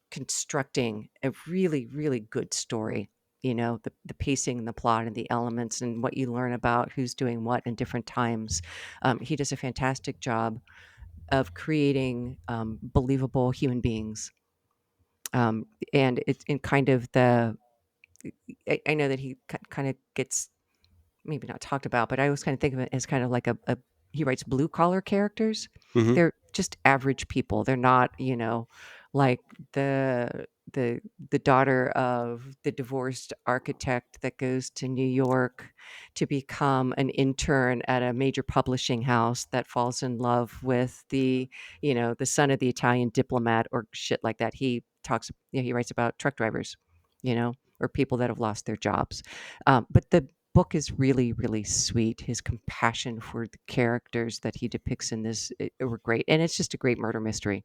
constructing a really, really good story. The pacing and the plot and the elements and what you learn about who's doing what in different times. He does a fantastic job of creating believable human beings. And it's in kind of I know that he kind of gets maybe not talked about, but I always kind of think of it as kind of like he writes blue collar characters. Mm-hmm. They're just average people. They're not, like the the daughter of the divorced architect that goes to New York to become an intern at a major publishing house that falls in love with the son of the Italian diplomat or shit like that. He writes about truck drivers, or people that have lost their jobs. But the book is really, really sweet. His compassion for the characters that he depicts in this were great, and it's just a great murder mystery.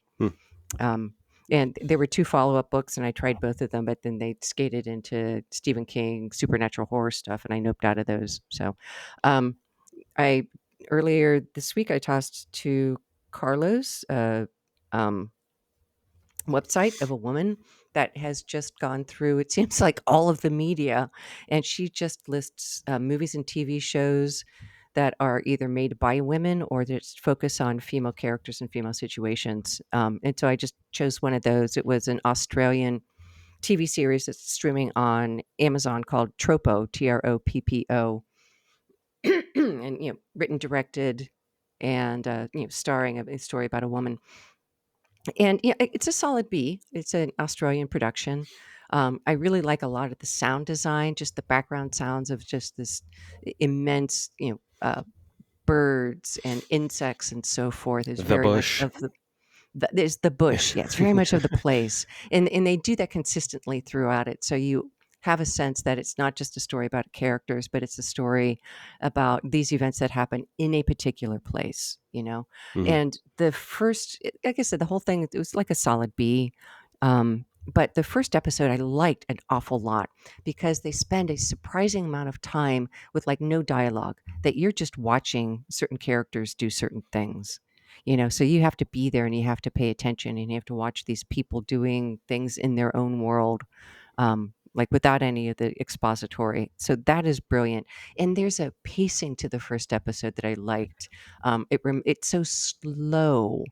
And there were two follow-up books, and I tried both of them, but then they skated into Stephen King supernatural horror stuff, and I noped out of those. So, I earlier this week I tossed to Carlos website of a woman that has just gone through, it seems like, all of the media, and she just lists movies and TV shows that are either made by women or that focus on female characters and female situations. And so I just chose one of those. It was an Australian TV series that's streaming on Amazon called Tropo, Troppo, and written, directed, and starring a story about a woman. And it's a solid B. It's an Australian production. I really like a lot of the sound design, just the background sounds of just this immense, birds and insects and so forth. Is The very bush. much of there's the bush. Yeah, it's very much of the place, and they do that consistently throughout it. So you have a sense that it's not just a story about characters, but it's a story about these events that happen in a particular place. Mhm. And the first, like I said, the whole thing, it was like a solid B. But the first episode I liked an awful lot because they spend a surprising amount of time with like no dialogue, that you're just watching certain characters do certain things. So you have to be there and you have to pay attention and you have to watch these people doing things in their own world, like without any of the expository. So that is brilliant. And there's a pacing to the first episode that I liked. It's so slow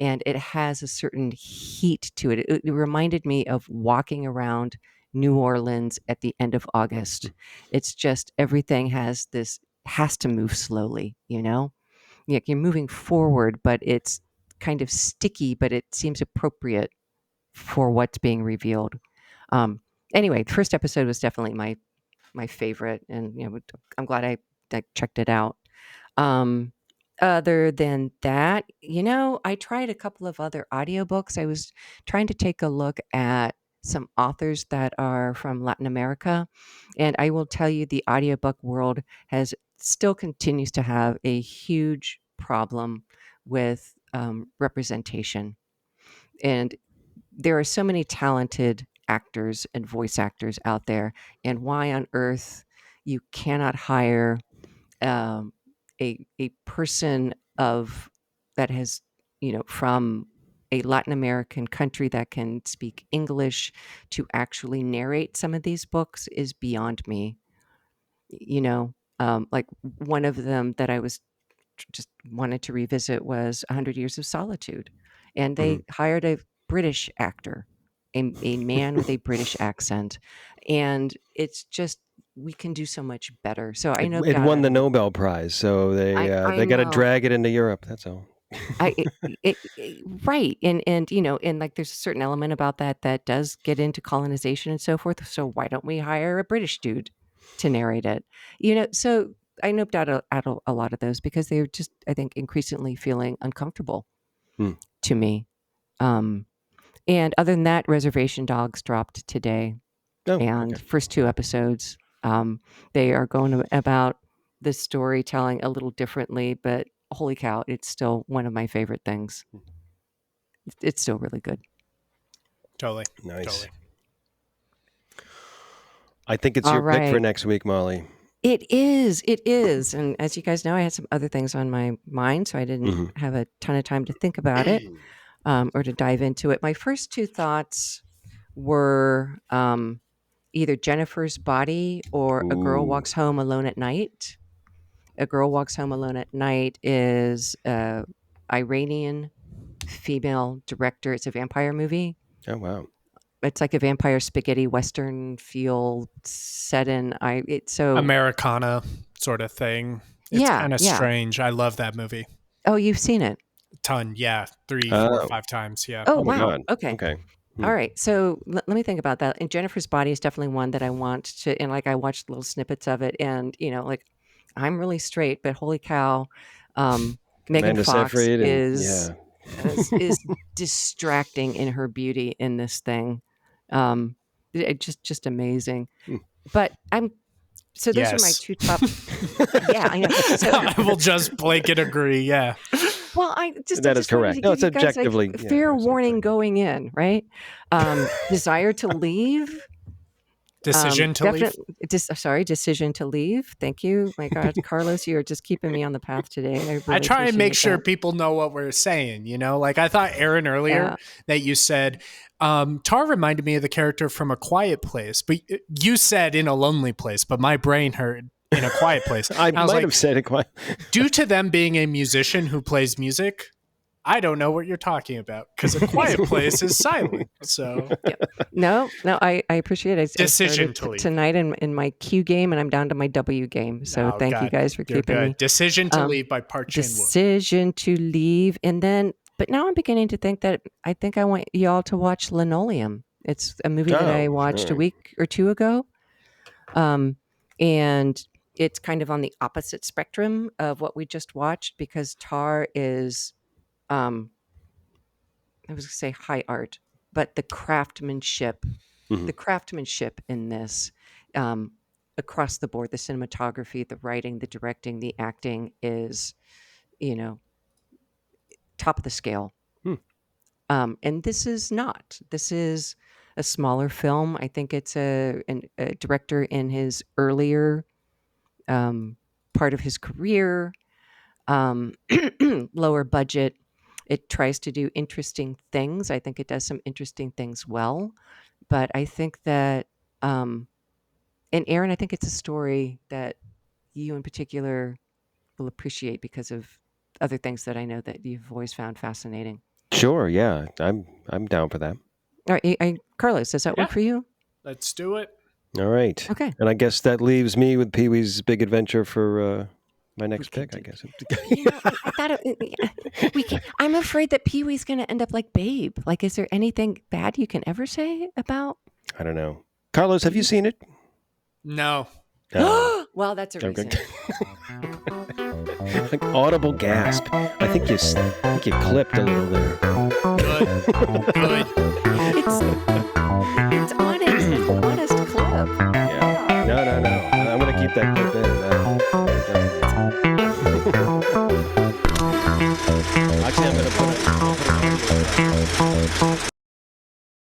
and it has a certain heat to it. It reminded me of walking around New Orleans at the end of August. It's just everything has to move slowly, you're moving forward, but it's kind of sticky, but it seems appropriate for what's being revealed. Anyway, the first episode was definitely my my favorite, and I'm glad I checked it out. Other than that, I tried a couple of other audiobooks. I was trying to take a look at some authors that are from Latin America, and I will tell you the audiobook world still continues to have a huge problem with representation. And there are so many talented actors and voice actors out there, and why on earth you cannot hire um, a person that has from a Latin American country that can speak English to actually narrate some of these books is beyond me. Like one of them that I was just wanted to revisit was 100 Years of Solitude, and they hired a British actor, a man with a British accent, and it's just we can do so much better. So I know It won the Nobel Prize, so they got to drag it into Europe. That's all. Right, and and like there's a certain element about that does get into colonization and so forth. So why don't we hire a British dude to narrate it? So I noped out a lot of those because they're just, I think, increasingly feeling uncomfortable to me. And other than that, Reservation Dogs dropped today, and first 2 episodes. They are going about the storytelling a little differently, but holy cow, it's still one of my favorite things. It's still really good. Totally. Nice. Totally. I think it's your pick for next week, Molly. It is. And as you guys know, I had some other things on my mind, so I didn't have a ton of time to think about it or to dive into it. My first 2 thoughts were either Jennifer's Body or A Girl Walks Home Alone at Night. A Girl Walks Home Alone at Night is an Iranian female director. It's a vampire movie. Oh, wow. It's like a vampire spaghetti Western feel set in Americana sort of thing. It's kind of strange. I love that movie. Oh, you've seen it? A ton, yeah. 3, 4, 5 times, yeah. Oh, wow. God. Okay. All right. So let me think about that. And Jennifer's Body is definitely one that I want to, and like I watched little snippets of it, and like I'm really straight, but holy cow, Megan Fox is distracting in her beauty in this thing. Just amazing. But so those are my 2 top. Yeah, I know. So, I will just blanket agree. Yeah. Well, that is correct. No, it's objectively fair warning going in, right? Desire to Leave. Decision to Leave. Decision to Leave. Thank you. My God, Carlos, you are just keeping me on the path today. I try and make sure people know what we're saying, Like I thought, Aaron, earlier that you said, Tar reminded me of the character from A Quiet Place, but you said In a Lonely Place, but my brain heard In a Quiet Place. I might have said it quiet. Due to them being a musician who plays music, I don't know what you're talking about because A Quiet Place is silent. So no, I appreciate it. Decision to Leave tonight in my Q game, and I'm down to my W game. So thank you guys for keeping me. Decision to Leave by Park Chan-wook. Decision to Leave, and then, but now I'm beginning to think that I think I want y'all to watch Linoleum. It's a movie that I watched a week or 2 ago, and it's kind of on the opposite spectrum of what we just watched because Tar is. I was going to say high art, but the craftsmanship in this, across the board, the cinematography, the writing, the directing, the acting is, top of the scale. And this is not. This is a smaller film. I think it's a director in his earlier part of his career, lower budget. It tries to do interesting things. I think it does some interesting things well. But I think that, and Aaron, I think it's a story that you in particular will appreciate because of other things that I know that you've always found fascinating. Sure, yeah. I'm down for that. All right, Carlos, does that work for you? Let's do it. All right. Okay. And I guess that leaves me with Pee-wee's Big Adventure for my next pick, I guess. I thought we can. I'm afraid that Pee-wee's going to end up like Babe. Like, is there anything bad you can ever say about? I don't know. Carlos, have you seen it? No. Well, that's a reason. Like audible gasp. I think you clipped a little there. Good. It's honest. It's an honest clip. Yeah. No. I'm gonna keep that clip in. Actually, I'm gonna put it.